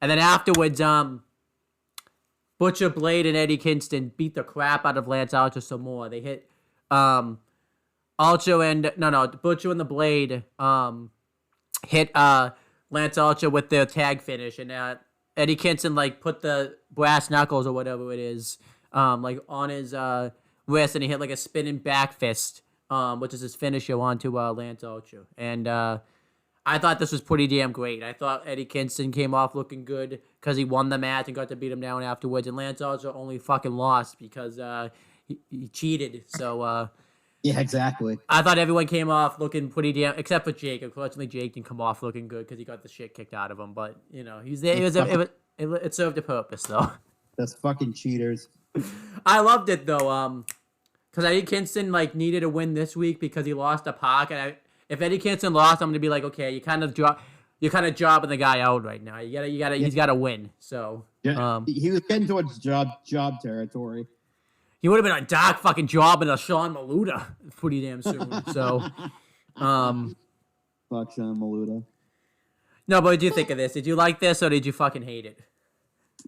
And then afterwards, Butcher, Blade, and Eddie Kingston beat the crap out of Lance Archer some more. They hit Butcher and the Blade hit Lance Archer with their tag finish, and Eddie Kingston like put the brass knuckles or whatever it is like on his wrist, and he hit like a spinning back fist, which is his finisher onto Lance Archer. And I thought this was pretty damn great. I thought Eddie Kingston came off looking good because he won the match and got to beat him down afterwards. And Lance Archer only fucking lost because he cheated. So yeah, exactly. I thought everyone came off looking pretty damn, except for Jake. Unfortunately, Jake didn't come off looking good because he got the shit kicked out of him. But he's there. It served a purpose though. That's fucking cheaters. I loved it though. Because Eddie Kingston needed a win this week because he lost to Pac, and if Eddie Kingston lost, I'm gonna be like, okay, you're kind of jobbing the guy out right now. He's got to win. So yeah, he was getting towards job territory. He would have been a dark fucking job in a Sean Maluda pretty damn soon. So, fuck Sean Maluda. No, but what did you think of this? Did you like this or did you fucking hate it?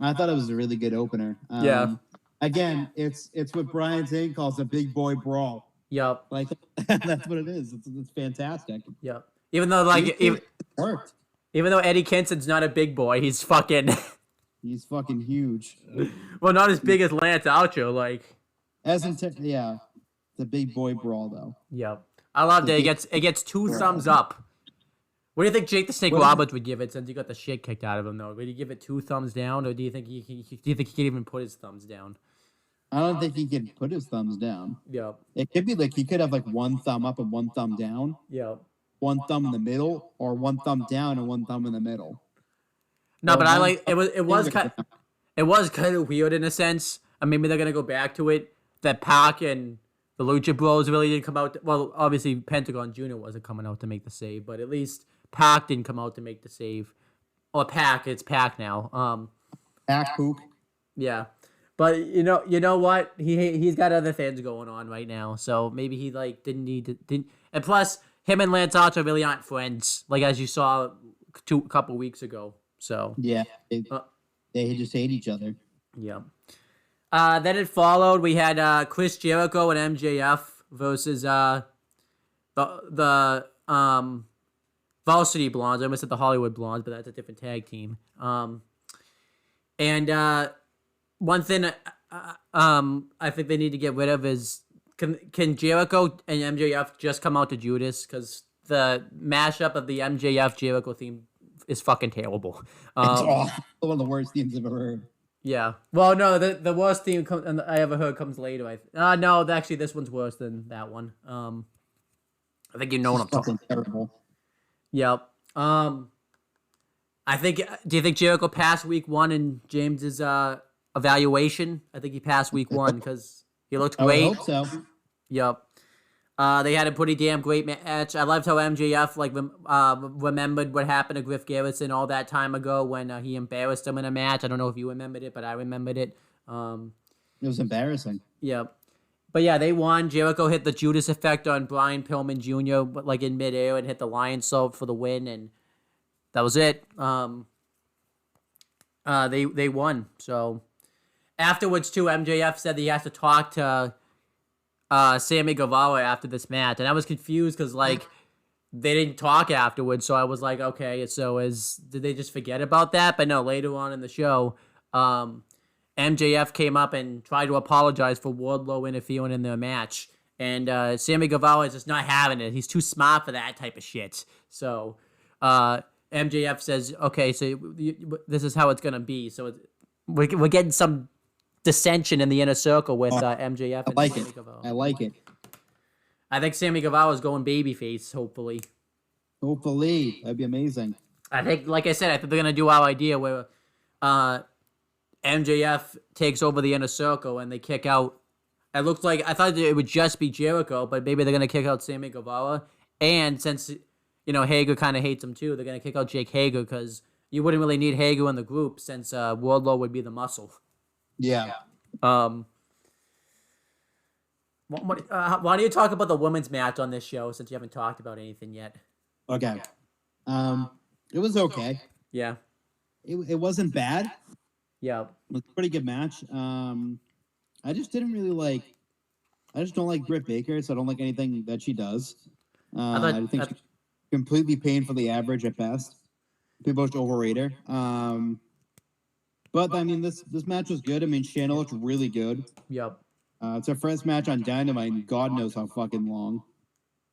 I thought it was a really good opener. Yeah. Again, it's what Brian Zane calls a big boy brawl. Yep. That's what it is. It's fantastic. Yep. Even though it worked. Even though Eddie Kingston's not a big boy, he's fucking huge. Well, not as big as Lance Archer, yeah. The big boy brawl though. Yep. I loved it. It gets 2 thumbs up. What do you think Jake the Snake Roberts would give it since he got the shit kicked out of him though? Would he give it 2 thumbs down, or do you think he could even put his thumbs down? I don't think he can put his thumbs down. Yeah. It could be he could have 1 thumb up and 1 thumb down. Yeah. 1 thumb in the middle, or 1 thumb down and 1 thumb in the middle. No, but it was kind of weird in a sense. And maybe they're gonna go back to it that Pac and the Lucha Bros really didn't come out. Well, obviously Pentagon Jr. wasn't coming out to make the save, but at least Pac didn't come out to make the save. Or Pac, it's Pac now. Pac poop. Yeah. But you know what? He's got other things going on right now, so maybe he didn't need to. And plus, him and Lance Archer really aren't friends, as you saw a couple weeks ago. So yeah, they just hate each other. Yeah. Then it followed. We had Chris Jericho and MJF versus the Varsity Blondes. I almost said the Hollywood Blondes, but that's a different tag team. And one thing I think they need to get rid of is can Jericho and MJF just come out to Judas? Because the mashup of the MJF Jericho theme is fucking terrible. It's awful. One of the worst themes I've ever heard. Yeah. Well, no, the worst theme I ever heard comes later. No, actually, this one's worse than that one. I think you know what I'm talking about. Terrible. Yep. Do you think Jericho passed week 1 in James's evaluation? I think he passed week 1 because he looked great. I hope so. Yep. They had a pretty damn great match. I loved how MJF remembered what happened to Griff Garrison all that time ago when he embarrassed him in a match. I don't know if you remembered it, but I remembered it. It was embarrassing. Yep. But yeah, they won. Jericho hit the Judas effect on Brian Pillman Jr. but in midair and hit the Lion Salt for the win, and that was it. They won. So afterwards too, MJF said that he has to talk to Sammy Guevara after this match, and I was confused because they didn't talk afterwards. So I was like, okay, so did they just forget about that? But no, later on in the show, MJF came up and tried to apologize for Wardlow interfering in their match, and Sammy Guevara is just not having it. He's too smart for that type of shit. So MJF says, okay, so this is how it's gonna be. So we're getting some dissension in the inner circle with MJF and Sammy Guevara. I like it. I think Sammy Guevara is going babyface, hopefully. Hopefully. That'd be amazing. I think, like I said, I think they're going to do our idea where MJF takes over the inner circle and they kick out. It looked like, I thought it would just be Jericho, but maybe they're going to kick out Sammy Guevara. And since, Hager kind of hates him too, they're going to kick out Jake Hager because you wouldn't really need Hager in the group since Wardlow would be the muscle. Yeah. Why don't you talk about the women's match on this show since you haven't talked about anything yet? Okay. It was okay. Yeah. It wasn't bad. Yeah. It was a pretty good match. I just didn't really I just don't like Britt Baker, so I don't like anything that she does. I think she's completely painfully average at best. People just overrate her. But I mean, this match was good. I mean, Shanna looked really good. Yep. It's her first match on Dynamite, and God knows how fucking long.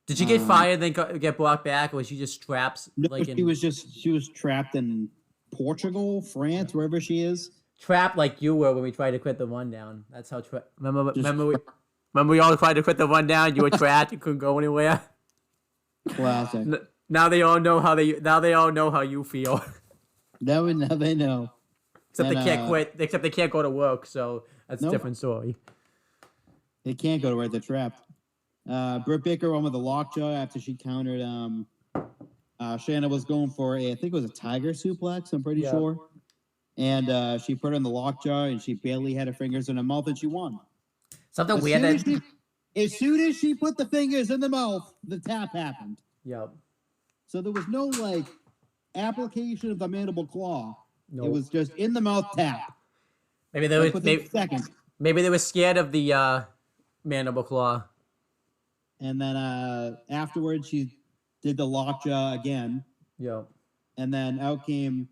Did she get fired then get brought back, or was she just trapped? No, Like she was trapped in Portugal, France, wherever she is. Trapped like you were when we tried to quit the rundown. That's how. Remember we all tried to quit the rundown. You were trapped. You couldn't go anywhere. Classic. Now they all know how you feel. Now they know. Except they can't quit. Except they can't go to work. So that's a different story. They can't go to where they're trapped. Britt Baker won with a lockjaw after she countered. Shanna was going for I think it was a tiger suplex. I'm pretty sure. And she put her in the lockjaw, and she barely had her fingers in her mouth, and she won. Something weird. As soon as she put the fingers in the mouth, the tap happened. Yep. So there was no application of the mandible claw. Nope. It was just in the mouth tap. Maybe they were scared of the mandible claw. And then afterwards, she did the lockjaw again. Yep. And then out came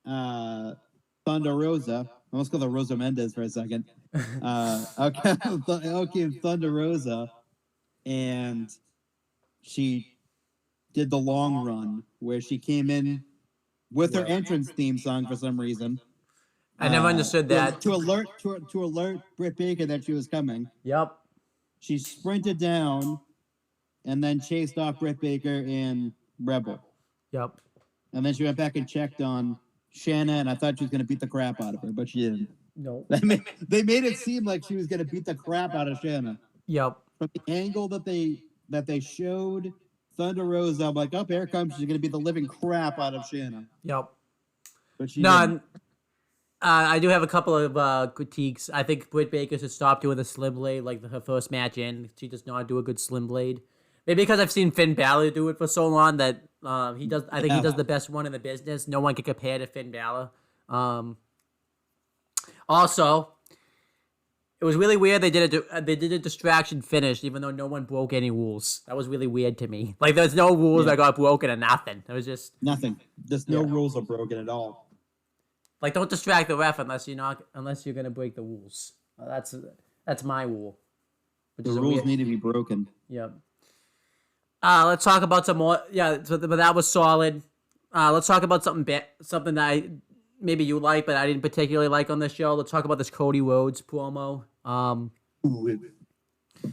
Thunder Rosa. I almost called her Rosa Mendez for a second. Out came Thunder Rosa, and she did the long run where she came in with her entrance theme song for some reason. I never understood that. To alert Britt Baker that she was coming. Yep. She sprinted down and then chased off Britt Baker and Rebel. Yep. And then she went back and checked on Shanna, and I thought she was going to beat the crap out of her, but she didn't. No. They made it seem like she was going to beat the crap out of Shanna. Yep. From the angle that they showed Thunder Rosa, I'm like, here comes. She's going to beat the living crap out of Shanna. Yep. But she didn't. I do have a couple of critiques. I think Britt Baker should stop doing the slim blade like her first match in. She does not do a good slim blade. Maybe because I've seen Finn Balor do it for so long that he does. I think he does the best one in the business. No one can compare to Finn Balor. Also, it was really weird. They did a distraction finish, even though no one broke any rules. That was really weird to me. Like there's no rules that got broken or nothing. It was just nothing. There's no rules are broken at all. Like don't distract the ref unless you're gonna break the rules. That's my rule. The rules need to be broken. Yep. Let's talk about some more. Yeah, but that was solid. Let's talk about something that maybe you like, but I didn't particularly like on this show. Let's talk about this Cody Rhodes promo. Ooh.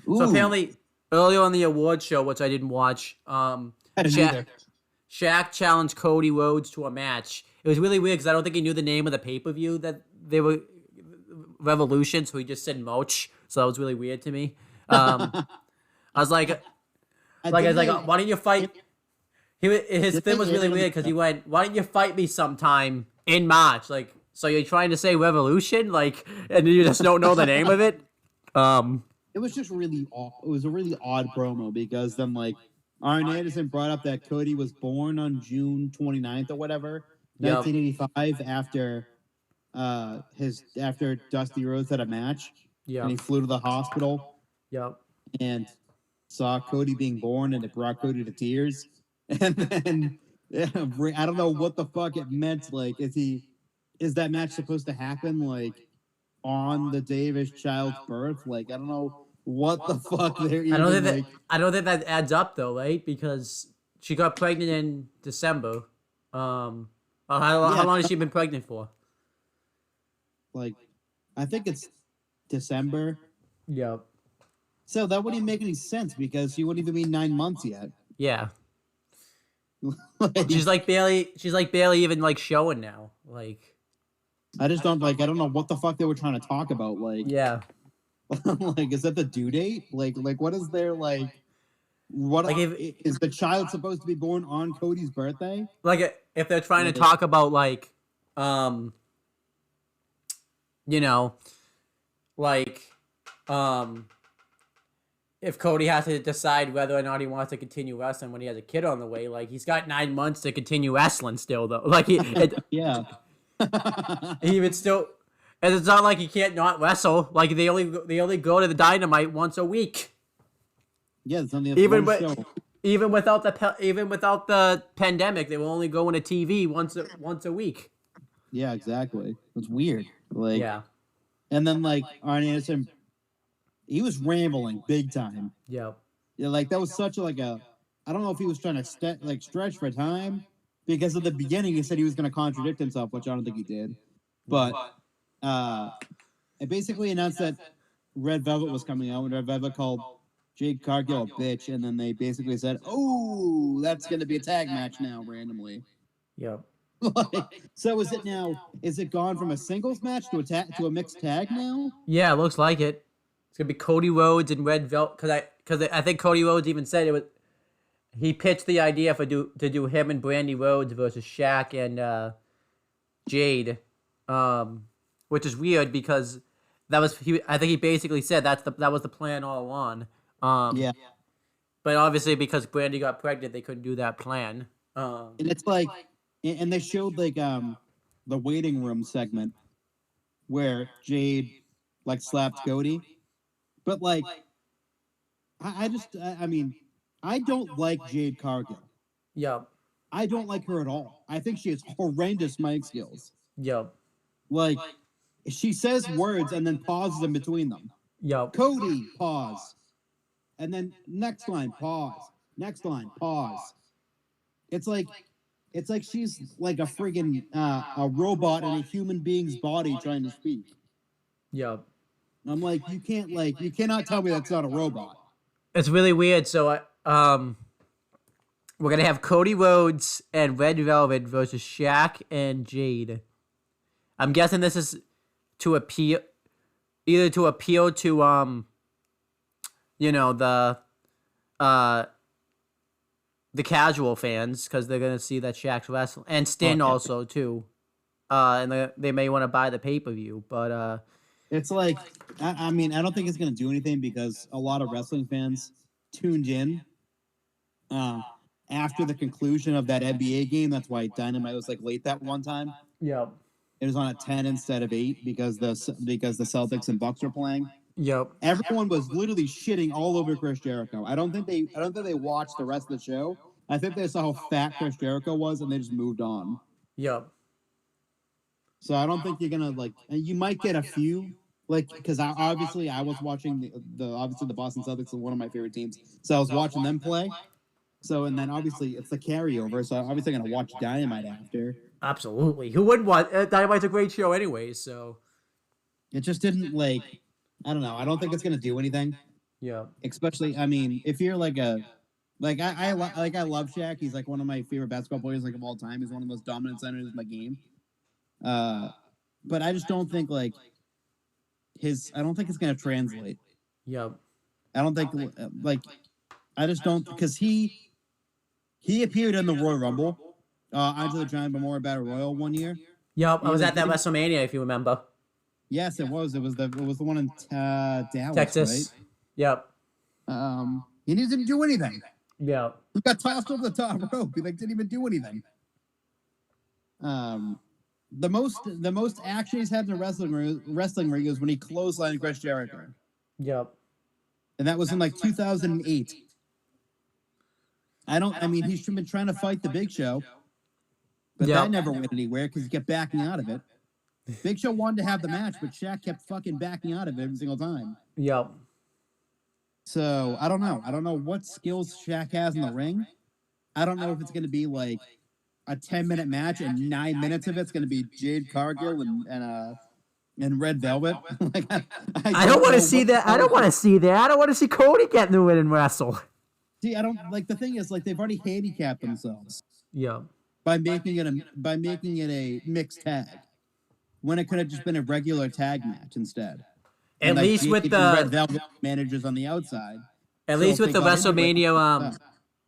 So apparently, earlier on the award show, which I didn't watch, Shaq challenged Cody Rhodes to a match. It was really weird because I don't think he knew the name of the pay-per-view that they were Revolution, so he just said Moch. So that was really weird to me. I was like, why don't you fight? His thing was really weird because he went, why don't you fight me sometime in March? Like, so you're trying to say Revolution? Like, and you just don't know the name of it? It was just really odd. It was a really odd promo because then, Arn Anderson brought up that Cody was born on June 29th or whatever, 1985, after Dusty Rhodes had a match. Yeah. And he flew to the hospital. Yep. And saw Cody being born, and it brought Cody to tears. And then I don't know what the fuck it meant. Is that match supposed to happen on the day of his child's birth? I don't know what the fuck they're even. I don't think that adds up though, right? Because she got pregnant in December. How long has she been pregnant for? I think it's December. Yep. So that wouldn't even make any sense because she wouldn't even be 9 months yet. Yeah. She's barely even showing now. I just don't I don't know what the fuck they were trying to talk about. Yeah. Is that the due date? What is there what is the child supposed to be born on Cody's birthday? If they're trying to talk about if Cody has to decide whether or not he wants to continue wrestling when he has a kid on the way, he's got 9 months to continue wrestling still, though. Yeah. He even still, and it's not like he can't not wrestle. They only go to the Dynamite once a week. Yeah, it's only even without the pandemic, they were only going to TV once a week. Yeah, exactly. It's weird. Like, Yeah. and then like Arn Anderson, he was rambling big time. Yep. Yeah, like that was such a like a. I don't know if he was trying to stretch for time because at the beginning he said he was going to contradict himself, which I don't think he did. But it basically announced that Red Velvet was coming out, and Red Velvet called Jade Cargill a bitch, and then they basically said, "Oh, that's going to be a tag match now, randomly." Yep. So is it now? Is it gone from a singles match to a mixed tag now? Yeah, it looks like it. It's gonna be Cody Rhodes and Red Velvet because I think Cody Rhodes even said it was. He pitched the idea to do him and Brandy Rhodes versus Shaq and Jade, which is weird because that was I think he basically said that was the plan all along. Yeah. But obviously because Brandy got pregnant, they couldn't do that plan. And it's like, and they showed like the waiting room segment where Jade like slapped Cody, but like I mean I don't like Jade Cargill. Yep. I don't like her at all. I think she has horrendous mic skills. Yep. Like she says words and then pauses in between them. Yep. Cody, pause. And then next line, pause. Next line, pause. It's like she's like a friggin' a robot in a human being's body trying to speak. Yep. I'm like, you cannot tell me that's not a robot. It's really weird. So we're gonna have Cody Rhodes and Red Velvet versus Shaq and Jade. I'm guessing this is to appeal to the casual fans because they're gonna see that Shaq's wrestling and Sting also too, and they may want to buy the pay-per-view, but it's like I mean I don't think it's gonna do anything because a lot of wrestling fans tuned in after the conclusion of that NBA game. That's why Dynamite was like late that one time. Yep. It was on at 10 instead of 8 because the Celtics and Bucks were playing. Yep. Everyone was literally shitting all over Chris Jericho. I don't think they watched the rest of the show. I think they saw how fat Chris Jericho was and they just moved on. Yep. So I don't think you're gonna like. You might get a few like because I was watching the Boston Celtics are one of my favorite teams, so I was watching them play. So and then obviously it's the carryover, so I'm obviously gonna watch Dynamite after. Absolutely. Who wouldn't want Dynamite's a great show anyway, so it just didn't like I don't know. I don't think it's gonna do anything. Yeah. Especially I mean, if you're like a I love Shaq. He's like one of my favorite basketball players like of all time. He's one of the most dominant centers in the game. But I just don't think like I don't think it's gonna translate. Yep. I don't think like I just don't because he appeared in the Royal Rumble. Andre the Giant Memorial Battle Royal one year. Yep, I was at that WrestleMania if you remember. Yes, it was. It was the one in Dallas, Texas. Right? Yep. He didn't do anything. Yeah. He got tossed over the top rope. He didn't even do anything. The most action he's had in a wrestling ring is when he clotheslined Chris Jericho. Yep. And that was in like 2008. I mean, he's been trying to fight the Big Show, but that never went anywhere because he kept backing out of it. Big Show wanted to have the match, but Shaq kept fucking backing out of it every single time. Yep. So I don't know. I don't know what skills Shaq has in the ring. I don't know if it's going to be like a 10-minute match and 9 minutes of it's going to be Jade Cargill and Red Velvet. Like, I don't want to see that. I don't want to see that. I don't want to see Cody get in the ring and wrestle. See, I don't like the thing is like they've already handicapped themselves. Yeah. By making it a mixed tag, when it could have just been a regular tag match instead. At least with the Red Velvet managers on the outside. At least with the WrestleMania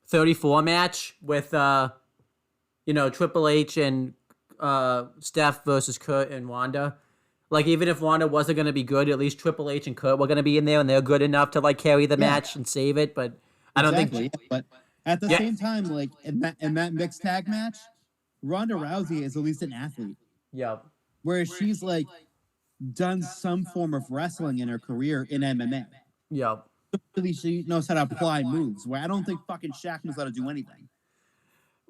34 match with Triple H and Steph versus Kurt and Wanda. Like even if Wanda wasn't gonna be good, at least Triple H and Kurt were gonna be in there and they're good enough to like carry the match and save it. But I don't think. But at the same time, like in that mixed tag match, Ronda Rousey is at least an athlete. Yeah. Whereas she's like done some form of wrestling in her career in MMA. Yeah. She knows how to apply moves. Where I don't think fucking Shaq knows how to do anything.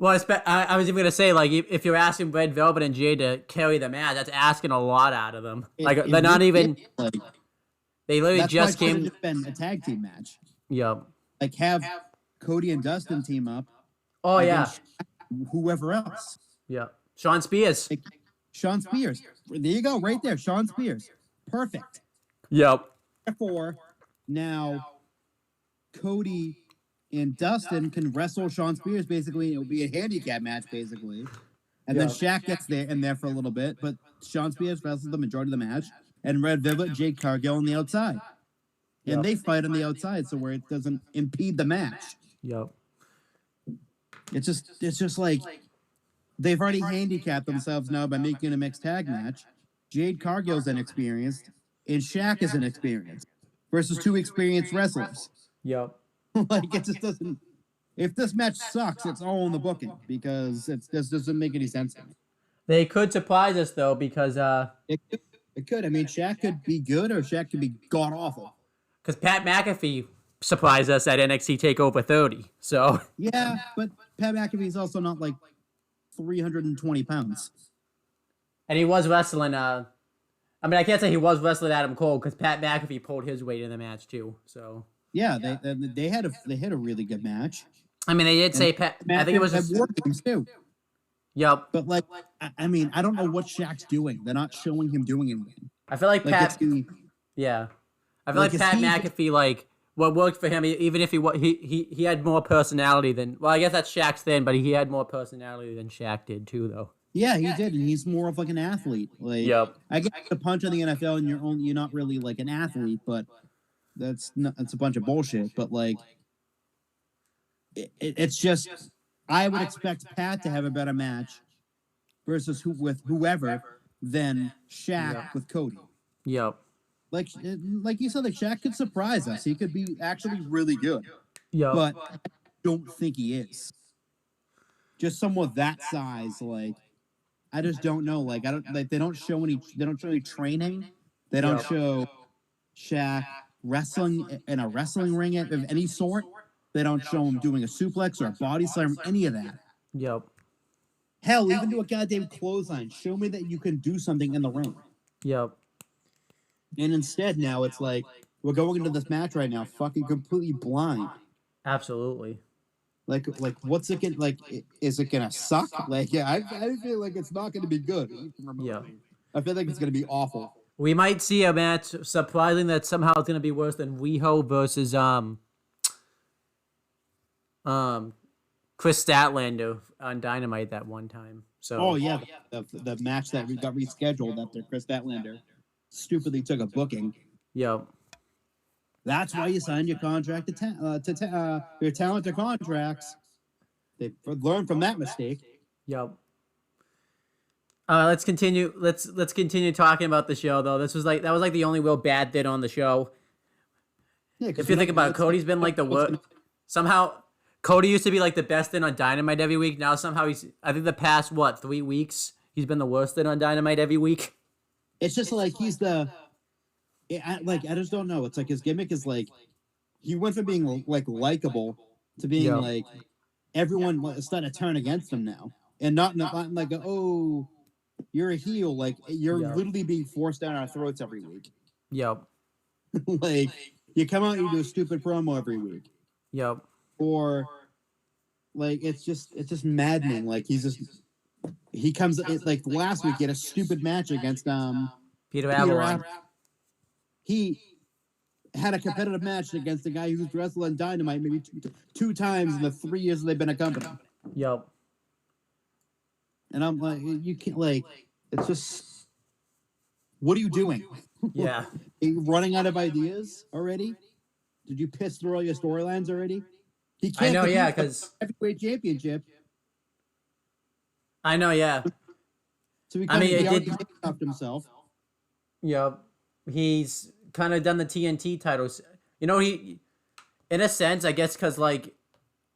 Well, I was even gonna say, like, if you're asking Red Velvet and Jade to carry the match, that's asking a lot out of them. Like, they're not even. Like, They literally that's just why it came. should have been a tag team match. Yep. Like, have Cody and Dustin team up. Oh yeah. Against whoever else. Yeah. Sean Spears. Like, Sean Spears. There you go, right there. Sean Spears. Perfect. Yep. Therefore, now Cody and Dustin can wrestle Sean Spears. Basically, it'll be a handicap match, basically. And then Shaq gets there for a little bit, but Sean Spears wrestles the majority of the match, and Red Velvet, Jade Cargill on the outside. And they fight on the outside, so where it doesn't impede the match. Yep. It's just like they've already handicapped themselves now by making a mixed tag match. Jade Cargill's inexperienced, and Shaq is inexperienced versus two experienced wrestlers. Yep. Like, it just doesn't. If this match sucks, it's all in the booking because this doesn't make any sense to me. They could surprise us though because It could. I mean, Shaq could be good or Shaq could be god awful. Because Pat McAfee surprised us at NXT TakeOver 30. So yeah, but Pat McAfee's also not like 320 pounds. And he was wrestling. I mean, I can't say he was wrestling Adam Cole because Pat McAfee pulled his weight in the match too. So yeah, they had a really good match. I mean, they did say Pat. I think it was just War Games too. Yep. But like, I mean, I don't know what Shaq's doing. They're not showing him doing anything. I feel like Pat. Yeah, I feel like Pat McAfee, like, what worked for him, even if he had more personality than. Well, I guess that's Shaq's thing, but he had more personality than Shaq did too, though. Yeah, he did, and he's more of like an athlete. Like, yep. I get a punch in the NFL, and you're not really like an athlete, but that's a bunch of bullshit. But like, it's just, I would expect Pat to have a better match versus with whoever than Shaq with Cody. Yep. Like you said, like Shaq could surprise us. He could be actually really good. Yep. But I don't think he is. Just someone that size, like, I just don't know. Like, they don't show any training. They don't show Shaq wrestling in a wrestling ring of any sort. They don't show him doing a suplex or a body slam, any of that. Yep. Hell, even do a goddamn clothesline. Show me that you can do something in the ring. Yep. And instead, now it's like, we're going into this match right now, fucking completely blind. Absolutely. Like, what's it gonna, like? Is it gonna suck? Like, yeah, I feel like it's not gonna be good. Yeah. I feel like it's gonna be awful. We might see a match, surprising that somehow it's gonna be worse than Riho versus Chris Statlander on Dynamite that one time. So. Oh yeah, the match that got rescheduled after Chris Statlander stupidly took a booking. Yep. That's why you signed your contract your talent to contracts. They learned from that mistake. Yep. Let's continue. Let's continue talking about the show though. That was like the only real bad thing on the show. Yeah, if you think about it, Cody's been like the worst. Somehow, Cody used to be like the best thing on Dynamite every week. Now somehow I think the past 3 weeks he's been the worst thing on Dynamite every week. It's just like he's I just don't know. It's like his gimmick is like he went from being like likable to being like everyone starting to turn against him now, and not like oh, you're a heel. Like you're literally being forced down our throats every week. Yep. Like you come out and you do a stupid promo every week. Yep. Or like it's just maddening. Like he comes like last week he had a stupid match against Peter Avalon. He had a competitive match against a guy who's wrestled on Dynamite maybe two times in the 3 years they've been a company. Yep. And I'm like, you can't, like, it's just, what are you doing? Yeah. Are you running out of ideas already? Did you piss through all your storylines already? He can't. I know, yeah, because heavyweight championship. I know, yeah. So he handcuffed himself. Yep. He's kind of done the TNT titles. You know, he, in a sense, I guess, because like,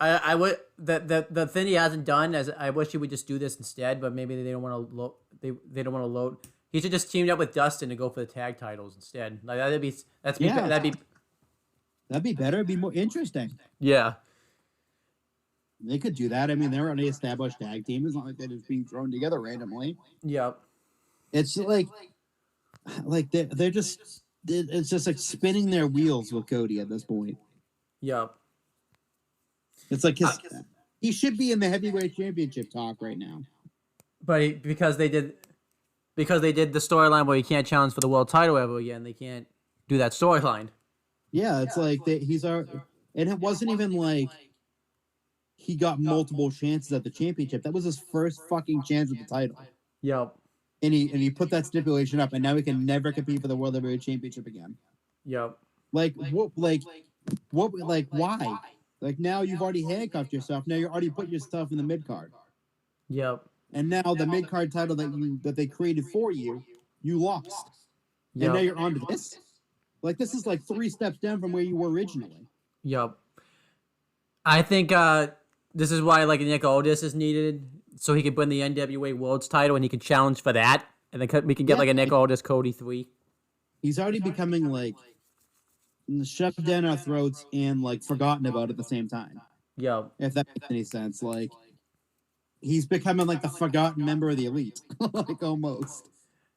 I would the thing he hasn't done is I wish he would just do this instead, but maybe they don't want to load. They don't want to load. He should just team up with Dustin to go for the tag titles instead. Like that'd be better. It'd be better. It'd be more interesting. Yeah. They could do that. I mean, they're already established tag team. It's not like they're just being thrown together randomly. Yep. It's like they're just it's just like spinning their wheels with Cody at this point. Yep. It's like he should be in the heavyweight championship talk right now. But because they did the storyline where he can't challenge for the world title ever again, they can't do that storyline. Yeah, it's like and it wasn't even like he got multiple chances at the championship. That was his first fucking chance at the title. Yep. And he put that stipulation up, and now he can never compete for the World Heavyweight Championship again. Yep. Like why? Like now you've already handcuffed yourself. Now you're already putting yourself in the mid card. Yep. And now the mid card title that they created for you, you lost. Yep. And now you're on to this. Like this is like 3 steps down from where you were originally. Yep. I think this is why like Nick Aldis is needed, so he could win the NWA World's title and he can challenge for that, and then we can get like a Nick Aldis Cody 3. He's already becoming like shoved down our throats and like forgotten about at the same time. Yep. If that makes any sense, like he's becoming like the forgotten member of the Elite, like almost.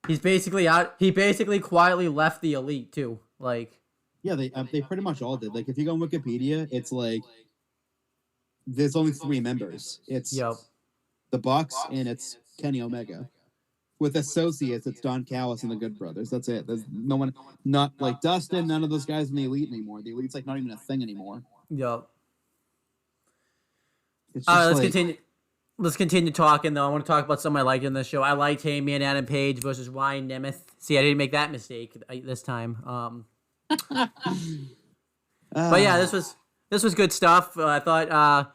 He's basically out. He basically quietly left the Elite too. Like. Yeah, they pretty much all did. Like if you go on Wikipedia, it's like there's only 3 members. It's the Bucks and it's Kenny Omega. With associates, it's Don Callis and the Good Brothers. That's it. There's no one, not like Dustin, none of those guys in the Elite anymore. The Elite's like not even a thing anymore. Yep. All right, let's continue talking though. I want to talk about something I liked in this show. I liked Heyman Adam Page versus Ryan Nemeth. See, I didn't make that mistake this time. But yeah, this was good stuff. I thought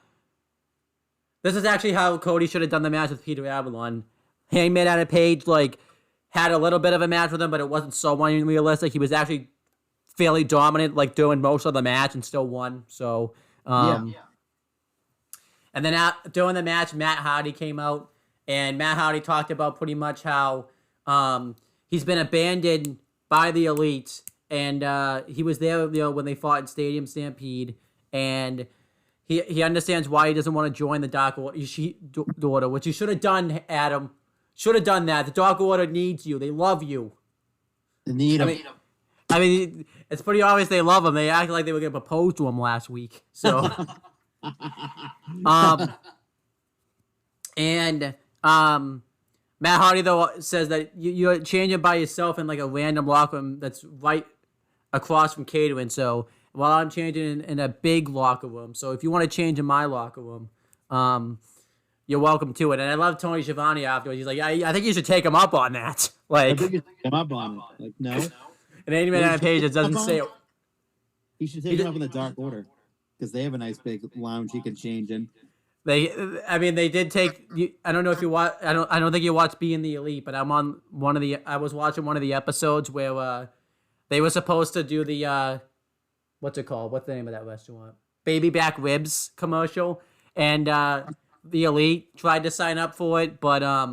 this is actually how Cody should have done the match with Peter Avalon. Hangman Adam Page like had a little bit of a match with him, but it wasn't so unrealistic. He was actually fairly dominant, like doing most of the match, and still won. So, And then during the match, Matt Hardy came out, and Matt Hardy talked about pretty much how he's been abandoned by the Elite, and he was there, when they fought in Stadium Stampede, and he understands why he doesn't want to join the Dark Order, which you should have done, Adam. Should have done that. The Dark Order needs you. They love you. They need him. I mean, it's pretty obvious they love him. They act like they were going to propose to him last week. So, Matt Hardy though says that you're changing by yourself in like a random locker room that's right across from catering. So while I'm changing in a big locker room, so if you want to change in my locker room, you're welcome to it. And I love Tony Schiavone afterwards. He's like, I think you should take him up on that. Like, I think you should take him up on it. Like, no. And any man on page that doesn't say it. He should take him up in the Dark Order because they have a nice big lounge he can change in. They did take. I don't know if you watch. I don't think you watched Being the Elite, but I was watching one of the episodes where they were supposed to do the what's it called? What's the name of that restaurant? Baby Back Ribs commercial, and the Elite tried to sign up for it, but I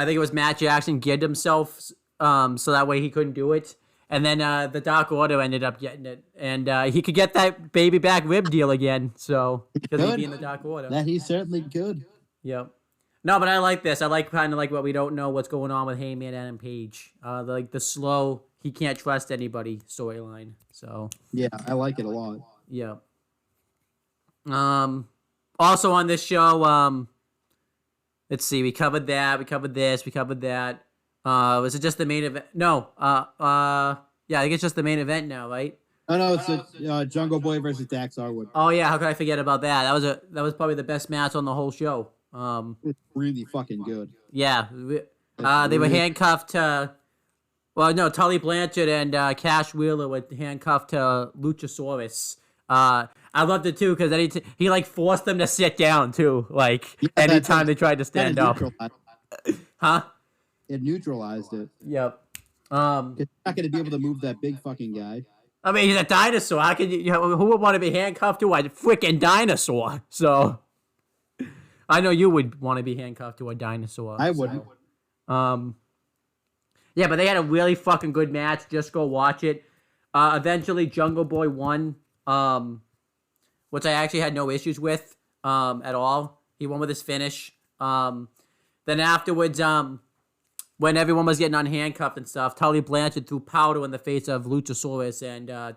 think it was Matt Jackson geared himself so that way he couldn't do it. And then the Dark Order ended up getting it. And he could get that baby back rib deal again. So, because he'd be in the Dark Order. That he certainly could. Yep. No, but I like this. I like kind of like what we don't know what's going on with Heyman Adam Page. The slow, he can't trust anybody storyline. So. Yeah, I like it a lot. Yeah. Also on this show, let's see, we covered that, we covered this, we covered that. Was it just the main event? No. Yeah, I think it's just the main event now, right? Oh no, it's Jungle Boy versus Dax Harwood. Oh yeah, how could I forget about that? That was probably the best match on the whole show. It's really fucking good. Yeah. They were handcuffed to. Well, no, Tully Blanchard and Cash Wheeler were handcuffed to Luchasaurus. I loved it too because he like forced them to sit down too. Like anytime they tried to stand up. Huh? It neutralized it. Yep. It's not going to be able to move that big fucking guy. I mean, he's a dinosaur. How can who would want to be handcuffed to a freaking dinosaur? So, I know you would want to be handcuffed to a dinosaur. I wouldn't. Yeah, but they had a really fucking good match. Just go watch it. Eventually, Jungle Boy won, which I actually had no issues with at all. He won with his finish. Then afterwards, when everyone was getting unhandcuffed and stuff, Tully Blanchard threw powder in the face of Luchasaurus, and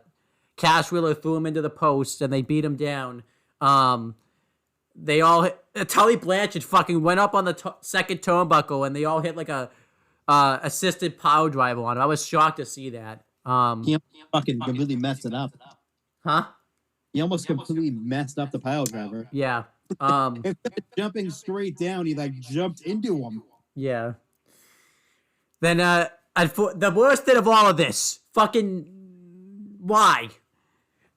Cash Wheeler threw him into the post, and they beat him down. They all Tully Blanchard fucking went up on the second turnbuckle, and they all hit like a assisted power driver on him. I was shocked to see that. He fucking completely messed it up. Huh? He almost completely messed up the pile driver. Yeah. Instead of jumping straight down, he like jumped into him. Yeah. Then the worst bit of all of this, fucking why?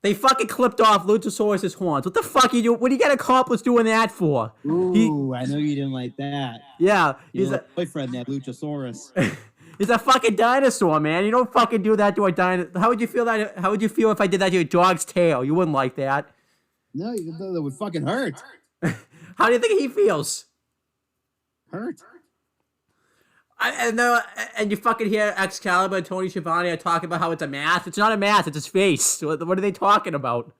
They fucking clipped off Luchasaurus' horns. What the fuck you do? What do you get accomplished doing that for? Ooh, I know you didn't like that. Yeah, he's a boyfriend, that Luchasaurus. He's a fucking dinosaur, man. You don't fucking do that to a dinosaur. How would you feel if I did that to your dog's tail? You wouldn't like that. No, that would fucking hurt. How do you think he feels? Hurt. And you fucking hear Excalibur and Tony Schiavone talking about how it's a mask. It's not a mask. It's his face. What are they talking about?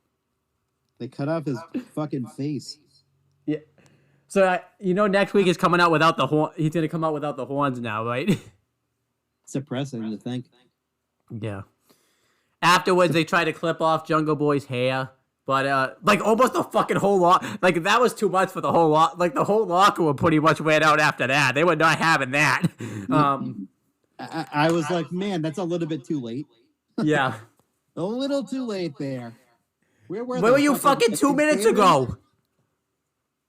They cut off his fucking face. Yeah. So next week he's coming out without the horn. He's gonna come out without the horns now, right? It's depressing to think. Yeah. Afterwards, they try to clip off Jungle Boy's hair. But, almost the fucking whole lot. Like, that was too much for the whole lot. Like, the whole locker room pretty much went out after that. They were not having that. I was like, man, that's a little bit too late. Yeah. A little too late there. Where were you fucking 2 minutes ago?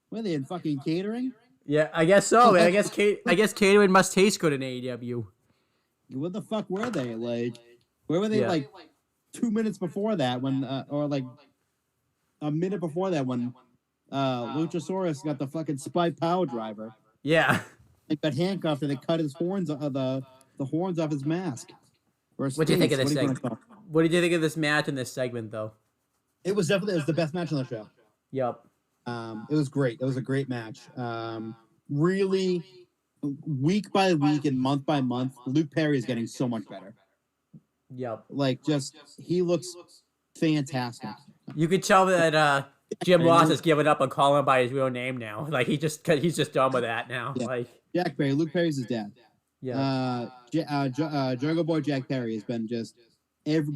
Were they in fucking catering? Yeah, I guess so. I guess catering must taste good in AEW. What the fuck were they? Like, where were they, like, 2 minutes before that when, or, like, a minute before that when Luchasaurus got the fucking spike power driver. Yeah. He got handcuffed and they cut his horns, the horns off his mask. What do you think of this segment? What did you think of this match in this segment, though? It was the best match on the show. Yep. It was great. It was a great match. Really, week by week and month by month, Luke Perry is getting so much better. Yep. Like, he looks fantastic. You could tell that Jim Ross has given up on calling him by his real name now. Like, he's just done with that now. Yeah. Like Jack Perry, Luke Perry's his dad. Yeah. Jungle Boy Jack Perry has been just week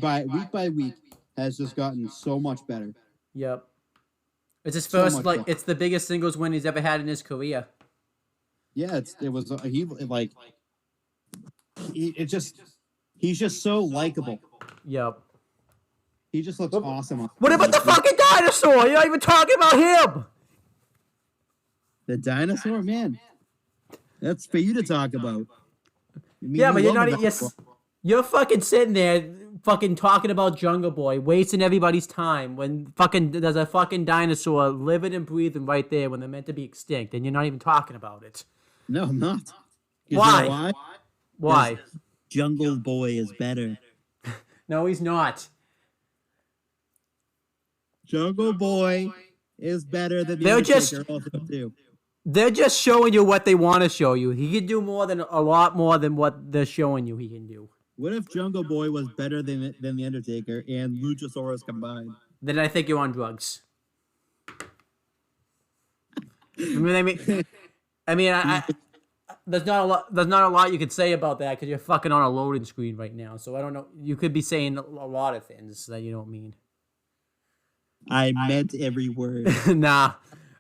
by week has just gotten so much better. Yep. It's his first it's the biggest singles win he's ever had in his career. Yeah, he's just so likable. Yep. He just looks awesome. What about the fucking dinosaur? You're not even talking about him. The dinosaur, man. That's for you to talk about. Yeah, but you're not. You're fucking sitting there, fucking talking about Jungle Boy, wasting everybody's time when fucking there's a fucking dinosaur living and breathing right there when they're meant to be extinct, and you're not even talking about it. No, I'm not. Why? You know why? Why? Jungle Boy is better. No, he's not. Jungle Boy is better than the Undertaker. They're just showing you what they want to show you. He can do a lot more than what they're showing you he can do. What if Jungle Boy was better than the Undertaker and Luchasaurus combined? Then I think you're on drugs. I mean, there's not a lot you could say about that because you're fucking on a loading screen right now. So I don't know. You could be saying a lot of things that you don't mean. I meant every word. Nah.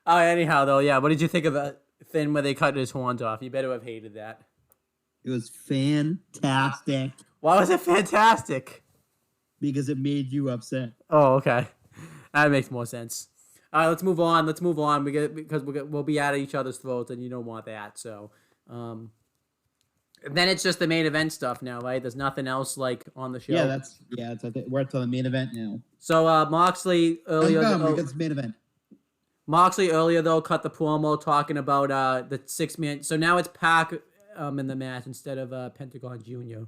Oh, anyhow, though, yeah. What did you think of the thing where they cut his horns off? You better have hated that. It was fantastic. Why was it fantastic? Because it made you upset. Oh, okay. That makes more sense. All right, let's move on. Because we'll be at each other's throats, and you don't want that. So, then it's just the main event stuff now, right? There's nothing else like on the show. Yeah, we're at the main event now. So Moxley earlier. It's main event. Moxley earlier though cut the promo talking about the 6-man. So now it's Pac in the match instead of Pentagon Jr.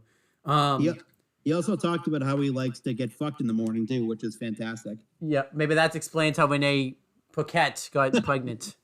He also talked about how he likes to get fucked in the morning too, which is fantastic. Yeah, maybe that explains how Renee Paquette got pregnant.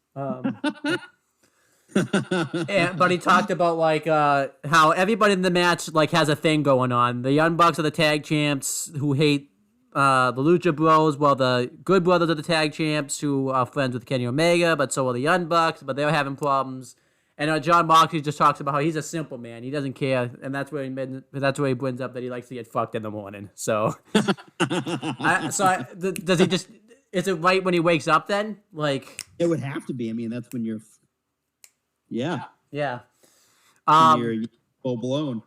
But he talked about like how everybody in the match like has a thing going on. The Young Bucks are the tag champs who hate the Lucha Bros, while the Good Brothers are the tag champs who are friends with Kenny Omega, but so are the Young Bucks, but they're having problems. And John Moxley just talks about how he's a simple man. He doesn't care, and that's where he brings up that he likes to get fucked in the morning. So, does he just? Is it right when he wakes up then? Like it would have to be. I mean, that's when you're. Yeah. Yeah. You're full blown.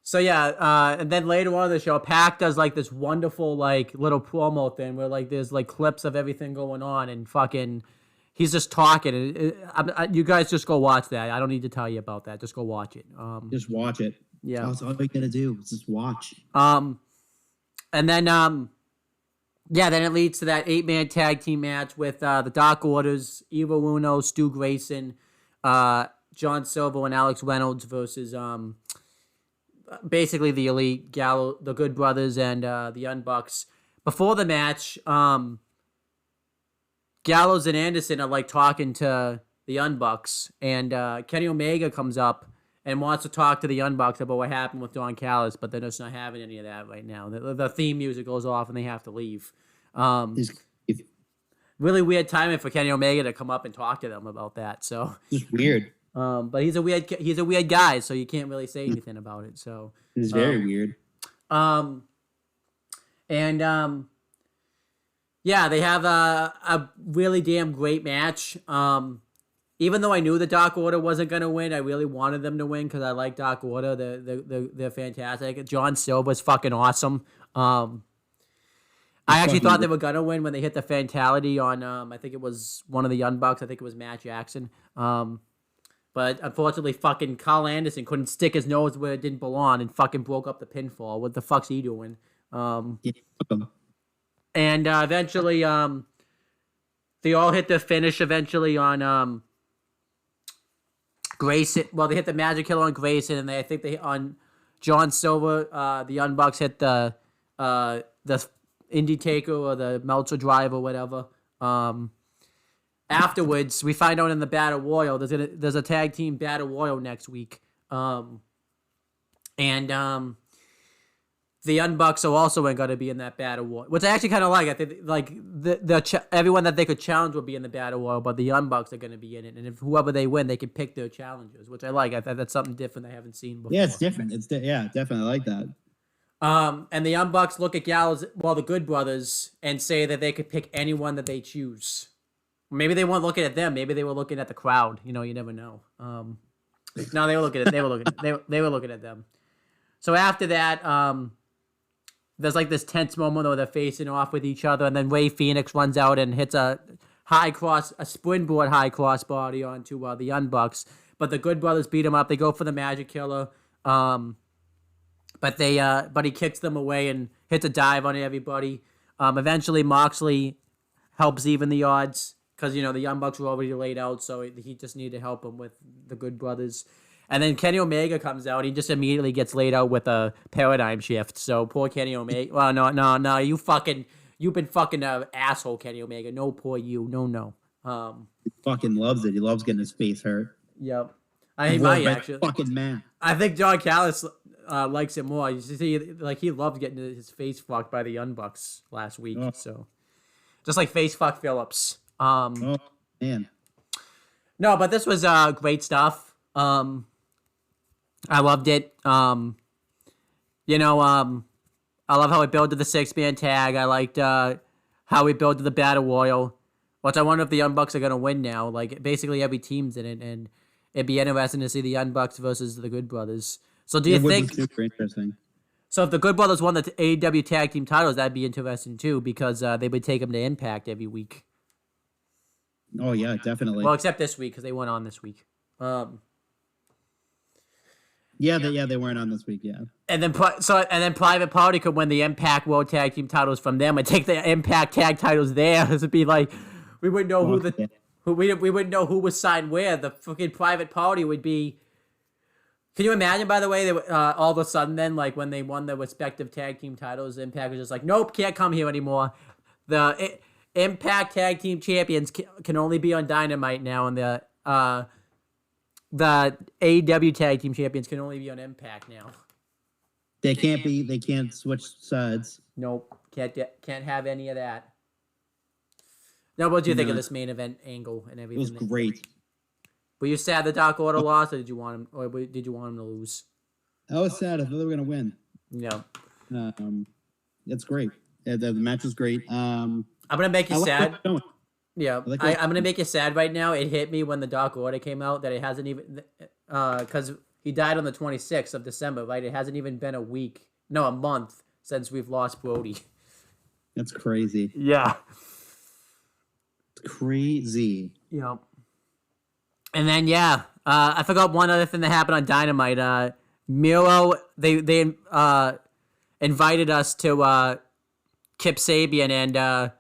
So yeah, and then later on in the show, Pac does like this wonderful like little promo thing where like there's like clips of everything going on and fucking he's just talking. You guys just go watch that. I don't need to tell you about that. Just go watch it. Just watch it. Yeah, that's all we gotta do. Is just watch. And then yeah, then it leads to that 8-man tag team match with the Dark Orders, Evil Uno, Stu Grayson, John Silver, and Alex Reynolds versus basically the Elite, the Good Brothers, and the Young Bucks. Before the match, Gallows and Anderson are like talking to the Young Bucks, and Kenny Omega comes up and wants to talk to the Young Bucks about what happened with Don Callis, but they're just not having any of that right now. The theme music goes off and they have to leave. Really weird timing for Kenny Omega to come up and talk to them about that. So it's weird. But he's a weird guy, so you can't really say anything about it. So it's very weird. Yeah, they have a really damn great match. Even though I knew the Dark Order wasn't gonna win, I really wanted them to win because I like Dark Order. They're fantastic. John Silver's fucking awesome. I actually thought they were gonna win when they hit the fatality on I think it was one of the Young Bucks. I think it was Matt Jackson. But unfortunately, fucking Carl Anderson couldn't stick his nose where it didn't belong and fucking broke up the pinfall. What the fuck's he doing? And eventually, they all hit the finish eventually on Grayson. Well, they hit the Magic Killer on Grayson, and I think they hit on John Silver. The Young Bucks hit the Indie Taker or the Meltzer Drive or whatever. Afterwards, we find out in the Battle Royal there's a tag team Battle Royal next week, and the Young Bucks are also going to be in that Battle Royal, which I actually kind of like. I think like everyone that they could challenge will be in the Battle Royal, but the Young Bucks are going to be in it, and if whoever they win, they can pick their challengers, which I like. I thought that's something different I haven't seen before. Yeah, it's different. Definitely like that. And the Young Bucks look at Gallows, the Good Brothers, and say that they could pick anyone that they choose. Maybe they weren't looking at them. Maybe they were looking at the crowd. You never know. No, they were looking at they were looking at them. So after that, there's like this tense moment where they're facing off with each other, and then Ray Phoenix runs out and hits a springboard high cross body onto the Young Bucks. But the Good Brothers beat him up. They go for the Magic Killer. But he kicks them away and hits a dive on everybody. Eventually, Moxley helps even the odds because the Young Bucks were already laid out, so he just needed to help him with the Good Brothers. And then Kenny Omega comes out. He just immediately gets laid out with a paradigm shift. So poor Kenny Omega. Well, no, you've been fucking an asshole, Kenny Omega. No, poor you. No. He fucking loves it. He loves getting his face hurt. Yep. He might actually. Fucking man. I think John Callis likes it more. You see, like he loved getting his face fucked by the Young Bucks last week. Oh. So, just like face fuck Phillips. Oh man. No, but this was great stuff. I loved it. I love how it built to the 6-man tag. I liked how we built to the Battle Royal, which I wonder if the Young Bucks are gonna win now. Like basically every team's in it, and it'd be interesting to see the Young Bucks versus the Good Brothers. So do you think? Super interesting. So if the Good Brothers won the AEW Tag Team titles, that'd be interesting too, because they would take them to Impact every week. Oh yeah, definitely. Well, except this week because they went on this week. They weren't on this week. Yeah. And then Private Party could win the Impact World Tag Team titles from them and take the Impact Tag titles there. This would be like we wouldn't know we wouldn't know who was signed where. The fucking Private Party would be. Can you imagine, by the way, they all of a sudden then, like when they won their respective tag team titles, Impact was just like, nope, can't come here anymore. The Impact Tag Team Champions can only be on Dynamite now, and the the AEW Tag Team Champions can only be on Impact now. They can't be. They can't switch sides. Nope, can't have any of that. Now, what do you think of this main event angle and everything? It was great. Were you sad the Dark Order lost, or did you want him to lose? I was sad. I thought they were gonna win. Yeah. It's great. The match was great. I'm gonna make you sad. Yeah, I'm gonna make you sad right now. It hit me when the Dark Order came out that it hasn't even because he died on the 26th of December, right? It hasn't even been a month since we've lost Brody. That's crazy. Yeah. Crazy. Yep. And then I forgot one other thing that happened on Dynamite. Miro, they invited us to Kip Sabian and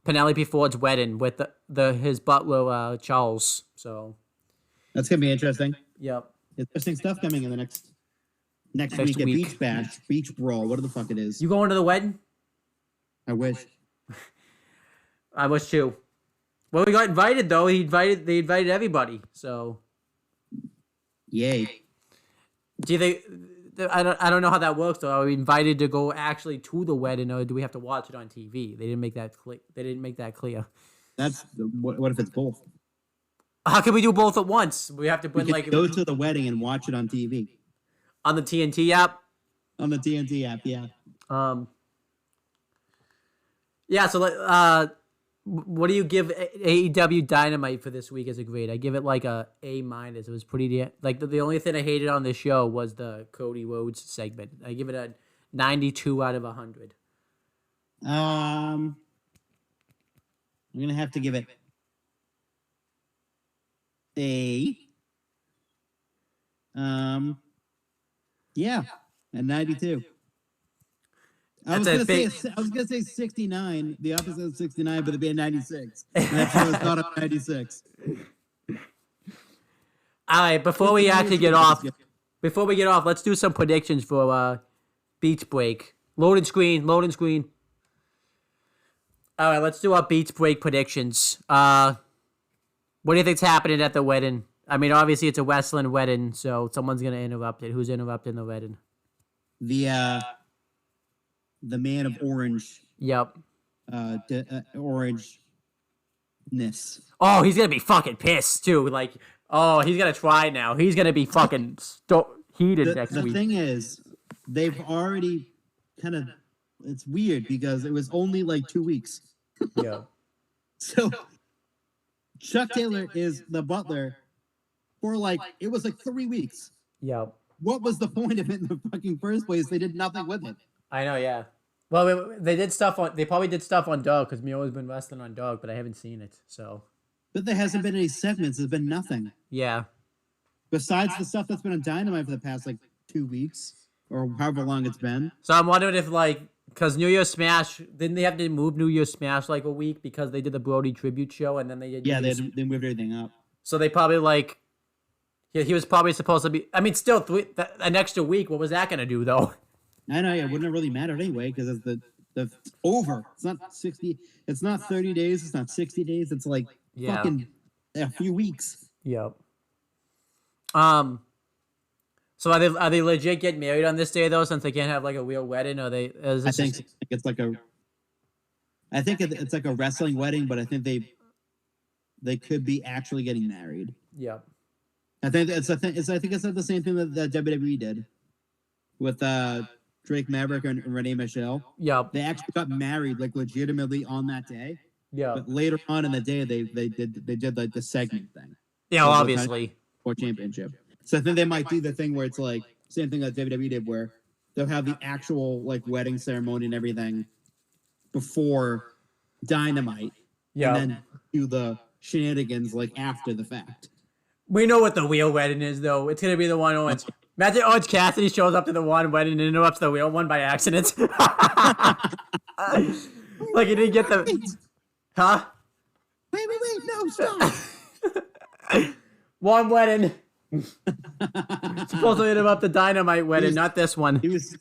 Penelope Ford's wedding with his butler Charles. So that's gonna be interesting. Yep. Interesting stuff coming in the next week at Beach Bash, Beach Brawl, whatever the fuck it is. You going to the wedding? I wish. I wish too. Well, we got invited though. They invited everybody. So, yay. Do you think? I don't know how that works though. Are we invited to go actually to the wedding, or do we have to watch it on TV? They didn't make that clear. That's what if it's both? How can we do both at once? We have to put go to the wedding and watch it on TV. On the TNT app. On the TNT app, yeah. Yeah. So what do you give AEW Dynamite for this week as a grade? I give it like a A-. It was pretty the only thing I hated on this show was the Cody Rhodes segment. I give it a 92 out of 100. I'm gonna have to give it a a 92. I was gonna say 69, the opposite of 69, but it'd be a 96. That's why it's not a 96. All right, before we get off, let's do some predictions for Beach Break. Loading screen. All right, let's do our Beach Break predictions. What do you think's happening at the wedding? I mean, obviously it's a wrestling wedding, so someone's gonna interrupt it. Who's interrupting the wedding? The man of orange. Yep. Orangeness. Oh, he's gonna be fucking pissed too. Like, oh, he's gonna try now. He's gonna be fucking heated next week. The thing is, they've already kind of. It's weird because it was only like 2 weeks. Yeah. So Chuck Taylor is the butler for it was 3 weeks. Yep. What was the point of it in the fucking first place? They did nothing with it. I know, yeah. Well, they probably did stuff on Dog because Mio's been wrestling on Dog, but I haven't seen it, so. But there hasn't been any segments. There's been nothing. Yeah. Besides the stuff that's been on Dynamite for the past 2 weeks or however long it's been. So I'm wondering if because New Year's Smash, didn't they have to move New Year's Smash a week because they did the Brody tribute show and then they did. Yeah, they moved everything up. So they probably he was probably supposed to be. I mean, still an extra week. What was that gonna do though? I know. Yeah, it wouldn't have really mattered anyway because it's the over. It's not 60. It's not 30 days. It's not 60 days. It's fucking a few weeks. Yep. So are they legit getting married on this day though? Since they can't have a real wedding, or they? I think it's I think it's like a wrestling wedding, but I think they could be actually getting married. Yeah. I think it's the same thing that WWE did with Drake Maverick and Renee Michelle. Yeah. They actually got married legitimately on that day. Yeah. But later on in the day they did the segment thing. Yeah, obviously. For championship. So I think they might do the thing where it's same thing that WWE did where they'll have the actual wedding ceremony and everything before Dynamite. Yeah. And then do the shenanigans after the fact. We know what the real wedding is though. It's gonna be the one Orange. Imagine Orange Cassidy shows up to the one wedding and interrupts the real one by accident. He didn't get the. Huh? Wait, no, stop. One wedding. Supposed to interrupt the Dynamite wedding, not this one. He was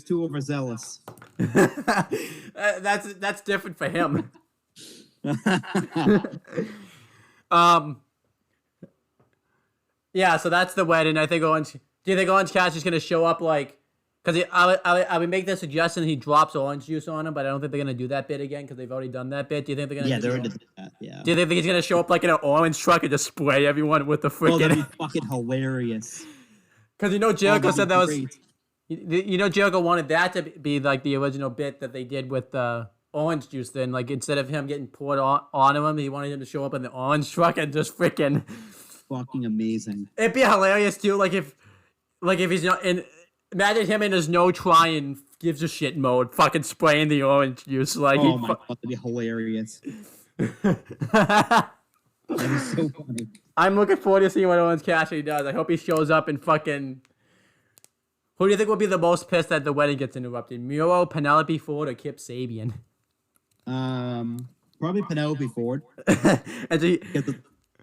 too overzealous. That's different for him. Yeah, so that's the wedding. I think Orange. Do you think Orange Cassidy's gonna show up like? Because I would make the suggestion he drops orange juice on him, but I don't think they're gonna do that bit again because they've already done that bit. Do you think they're gonna? Yeah, they're gonna do that. Yeah. Do you think he's gonna show up like in an orange truck and just spray everyone with the freaking? Oh, that'd be fucking hilarious. Because Jericho said that great. was. Jericho wanted that to be like the original bit that they did with orange juice. Then, like instead of him getting poured on him, he wanted him to show up in the orange truck and just freaking. Fucking amazing. It'd be hilarious too, like if he's not in. Imagine him in his no trying gives a shit mode, fucking spraying the orange juice like. Oh my god, that'd be hilarious. That'd be so funny. I'm looking forward to seeing what Orange Cassidy does. I hope he shows up and fucking. Who do you think will be the most pissed that the wedding gets interrupted? Miro, Penelope Ford, or Kip Sabian? Probably Penelope Ford. And so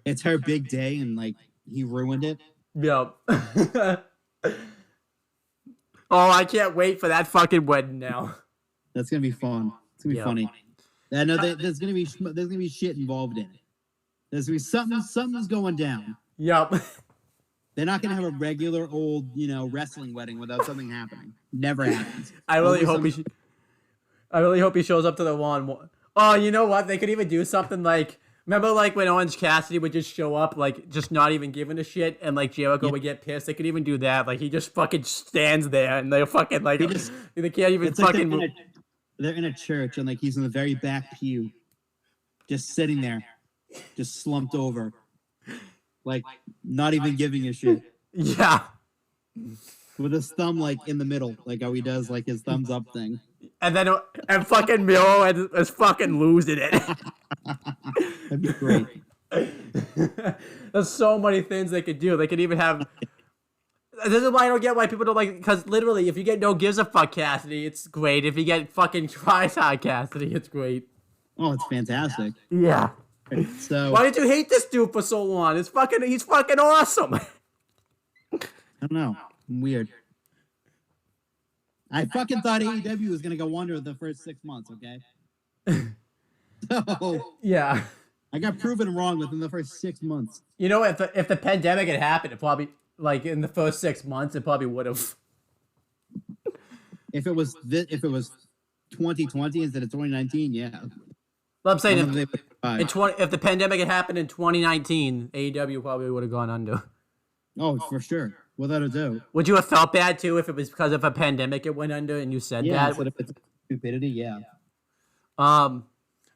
it's her big day, and like he ruined it. Yep. Oh, I can't wait for that fucking wedding now. That's gonna be fun. It's gonna be funny. I know there's gonna be shit involved in it. There's gonna be something's going down. Yep. They're not gonna have a regular old, wrestling wedding without something happening. Never happens. I really hope he shows up to the one. Oh, you know what? They could even do something like. Remember, like, when Orange Cassidy would just show up, like, just not even giving a shit, and, like, Jericho would get pissed? They could even do that. Like, he just fucking stands there, and they're fucking, like, they can't even fucking... Like they're in a church, and, like, he's in the very back pew, just sitting there, just slumped over, like, not even giving a shit. Yeah. With his thumb, like, in the middle, like how he does, like, his thumbs up thing. And fucking Miro is fucking losing it. That'd be great. There's so many things they could do. They could even have. This is why I don't get why people don't like. Because literally, if you get no gives a fuck Cassidy, it's great. If you get fucking tries hard Cassidy, it's great. Oh, it's fantastic. Yeah. So why did you hate this dude for so long? He's fucking awesome. I don't know. I'm weird. I fucking thought AEW was gonna go under the first 6 months. Okay. So yeah, I got proven wrong within the first 6 months. You know, if the pandemic had happened, it probably like in the first 6 months, it probably would have. If it was 2020 instead of 2019, yeah. Well, I'm saying if the pandemic had happened in 2019, AEW probably would have gone under. Oh, for sure, without a doubt. Would you have felt bad too if it was because of a pandemic it went under and you said that? Instead of it's stupidity, yeah.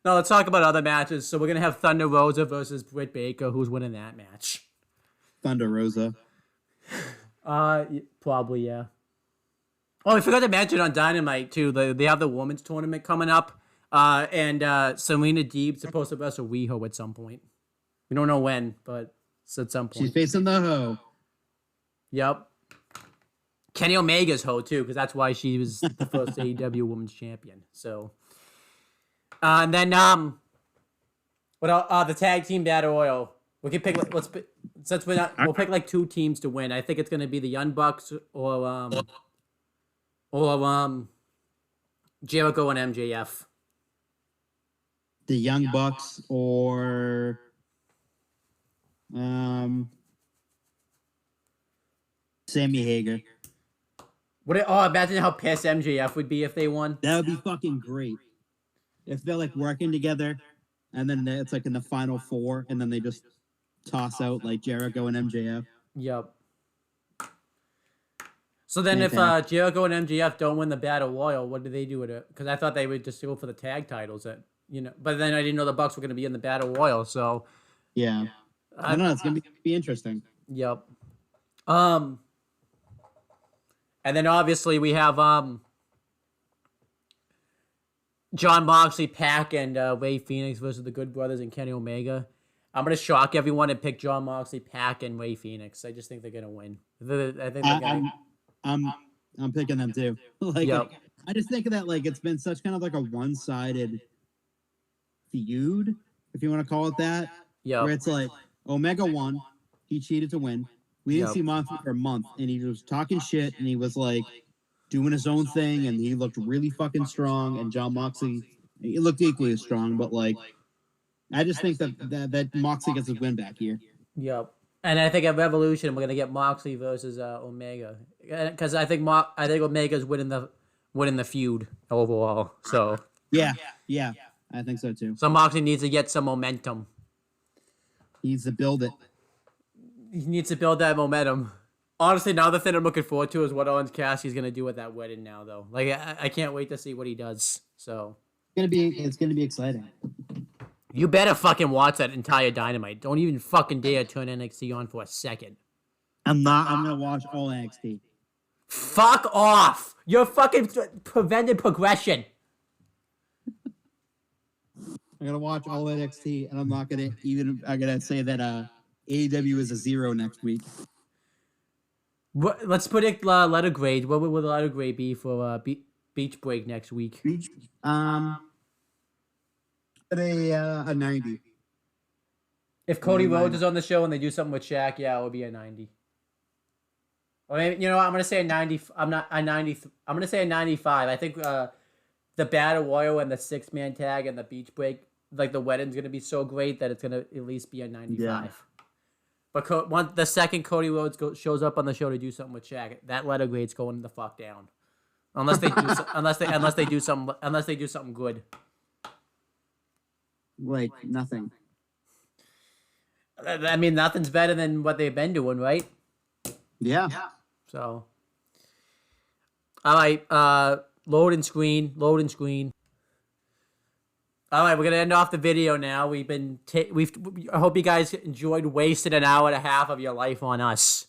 No, let's talk about other matches. So we're gonna have Thunder Rosa versus Britt Baker. Who's winning that match? Thunder Rosa. Probably yeah. Oh, I forgot to mention on Dynamite too. They have the women's tournament coming up. And Serena Deeb's supposed to wrestle Riho at some point. We don't know when, but it's at some point. She's facing the Ho. Yep. Kenny Omega's Ho too, because that's why she was the first AEW Women's Champion. So, and then the tag team battle royal. We can pick. We'll pick like 2 teams to win. I think it's gonna be the Young Bucks or Jericho and MJF. The Young Bucks or Sammy Hager. Imagine how pissed MJF would be if they won. That would be fucking great. If they're like working together and then it's like in the final 4 and then they just toss out like Jericho and MJF. Yep. So then if Jericho and MJF don't win the Battle Royal, what do they do with it? Because I thought they would just go for the tag titles. But then I didn't know the Bucks were going to be in the Battle Royal. So yeah, I don't know. It's going to be interesting. Yep. And then obviously we have Jon Moxley, Pac, and Ray Phoenix versus the Good Brothers and Kenny Omega. I'm going to shock everyone and pick Jon Moxley, Pac, and Ray Phoenix. I just think they're going to win. I think they're going to... I'm picking them too. Like, I just think that like it's been such kind of like a one-sided feud, if you want to call it that. Yeah. Where it's like Omega won, he cheated to win. We didn't see Moxley for a month, and he was talking shit, and he was like doing his own thing, and he looked really fucking strong. And Jon Moxley, he looked equally as strong, but like, I just think that Moxley gets his win back here. Yep. And I think at Revolution we're gonna get Moxley versus Omega, because I think Omega's winning the feud overall. So Yeah, yeah, I think so too. Moxley needs to get some momentum. He needs to build it. He needs to build that momentum. Honestly, now the thing I'm looking forward to is what Orange Cassidy's gonna do at that wedding. Now, though, like I can't wait to see what he does. So It's gonna be exciting. you better fucking watch that entire Dynamite. Don't even fucking dare turn NXT on for a second. I'm gonna watch all NXT. Fuck off! You're fucking prevented progression. I'm gonna watch all NXT, and I'm gonna say that AEW is a 0 next week. Let's predict letter grade. What would the letter grade be for Beach Break next week? A 90. If Cody Rhodes is on the show and they do something with Shaq, yeah, it would be a 90. Or maybe, you know what, I'm gonna say a 90. I'm gonna say a 95. I think the Battle Royal and the 6-man tag and the Beach Break, like the wedding's gonna be so great that it's gonna at least be a 95. Yeah. But the second Cody Rhodes shows up on the show to do something with Shaq, that letter grade's going the fuck down. Unless they do something good. Like nothing. I mean, nothing's better than what they've been doing, right? Yeah. So, all right, loading screen. All right, we're gonna end off the video now. I hope you guys enjoyed wasting an hour and a half of your life on us.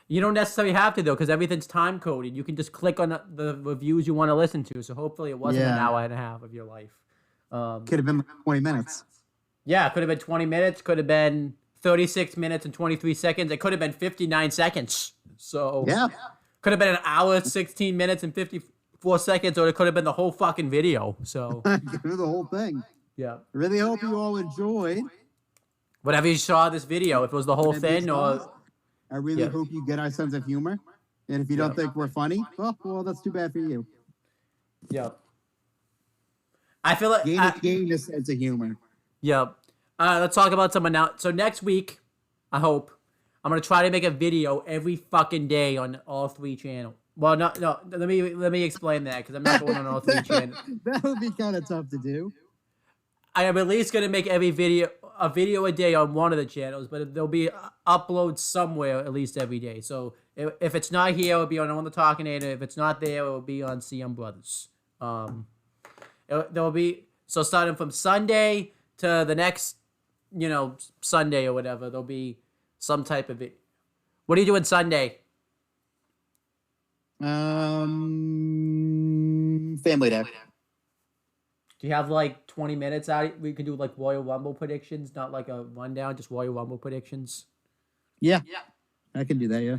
You don't necessarily have to though, because everything's time coded. You can just click on the reviews you want to listen to. So hopefully it wasn't an hour and a half of your life. Could have been 20 minutes. Yeah, it could have been 20 minutes. Could have been 36 minutes and 23 seconds. It could have been 59 seconds. So yeah, could have been an hour, 16 minutes and 54 seconds, or it could have been the whole fucking video. So the whole thing. Yeah. Really hope you all enjoyed. Whatever you saw this video, if it was the whole thing, or I really hope you get our sense of humor. And if you don't think we're funny, well, that's too bad for you. Yeah. I feel like gain a sense of humor. Yep. Let's talk about some announcements. So next week, I hope I'm gonna try to make a video every fucking day on all 3 channels. Well, no. Let me explain that, because I'm not going on all 3 channels. That would be kind of tough to do. I am at least gonna make a video a day on one of the channels, but there'll be uploads somewhere at least every day. So if it's not here, it'll be on the Talkinator. If it's not there, it'll be on CM Brothers. There'll be, so starting from Sunday to the next, Sunday or whatever, there'll be some type of it. What are you doing Sunday? Family day. Do you have like 20 minutes out? We can do like Royal Rumble predictions, not like a rundown, just Royal Rumble predictions. Yeah, I can do that. Yeah.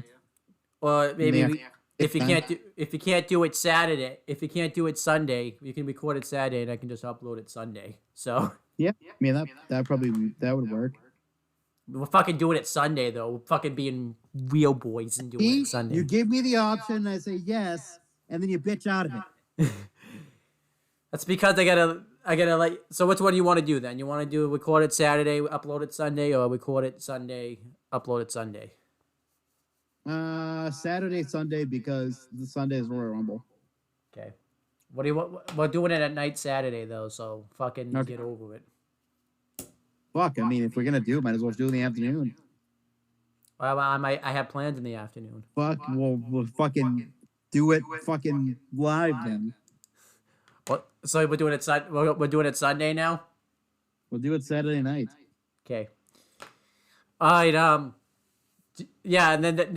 Or maybe if you can't do it Saturday, if you can't do it Sunday, you can record it Saturday, and I can just upload it Sunday. So yeah, I mean that would work. We're fucking doing it Sunday though. We're fucking being real boys and doing it Sunday. You give me the option, I say yes, and then you bitch out of it. That's because I gotta like. So which one do you want to do then? You want to do record it Saturday, upload it Sunday, or record it Sunday, upload it Sunday? Saturday, Sunday, because the Sunday is Royal Rumble. Okay. What do you want? We're doing it at night Saturday though, so fucking get over it. Fuck, I mean, if we're gonna do it, might as well do it in the afternoon. Well, I have plans in the afternoon. Fuck, we'll fucking do it fucking live then. What? So we're doing it Sunday now? We'll do it Saturday night. Okay. All right. Yeah, and then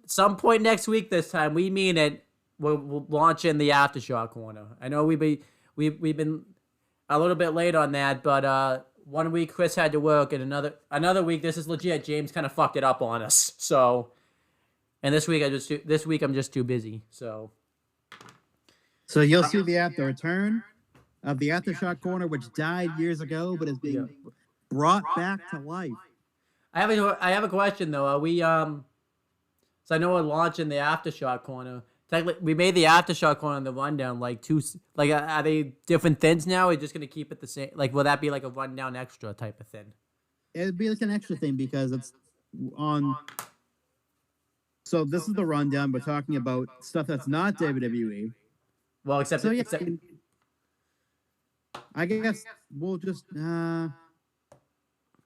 some point next week. This time we mean it. We'll launch in the Aftershock corner. I know we've been a little bit late on that, but 1 week Chris had to work, and another week this is legit. James kind of fucked it up on us. So, and this week I'm just too busy. So you'll see the return of the Aftershock corner, which died years ago, but is being brought back to life. I have a question though. Are we so I know we're launching the Aftershock corner. Technically, we made the Aftershock corner in the rundown are they different things now? Or are you just gonna keep it the same? Like, will that be like a rundown extra type of thing? it'd be like an extra thing because it's on. So this is the rundown. We're talking about stuff that's not WWE. Well, except So yeah, except I guess we'll just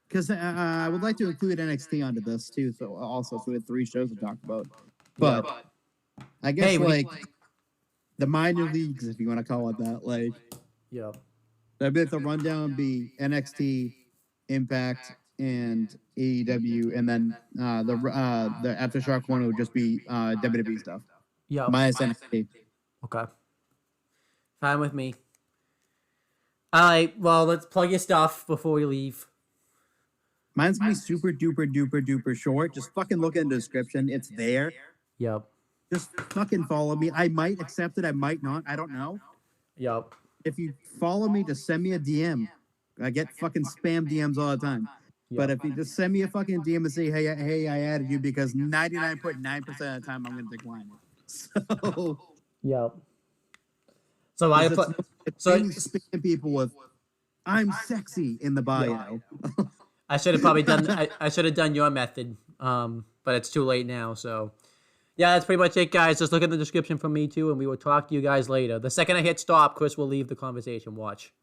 because I would like to include NXT onto this too. So we had 3 shows to talk about. But I guess the minor leagues, if you want to call it that, like that'd be like the rundown would be NXT, Impact, and AEW, and then the Aftershock one would just be WWE stuff. Yeah. Minus NXT. Okay. Fine with me. All right. Well, let's plug your stuff before we leave. Mine's gonna be super duper short. Just fucking look in the description. It's there. Yep. Just fucking follow me. I might accept it. I might not. I don't know. Yep. If you follow me, just send me a DM. I get fucking spam DMs all the time. Yep. But if you just send me a fucking DM and say, hey, I added you, because 99.9% of the time I'm gonna decline it. So. Yep. So I put. So spam people with, I'm sexy in the bio. I should have probably done. I should have done your method. But it's too late now. So. Yeah, that's pretty much it, guys. Just look in the description for me, too, and we will talk to you guys later. The second I hit stop, Chris will leave the conversation. Watch.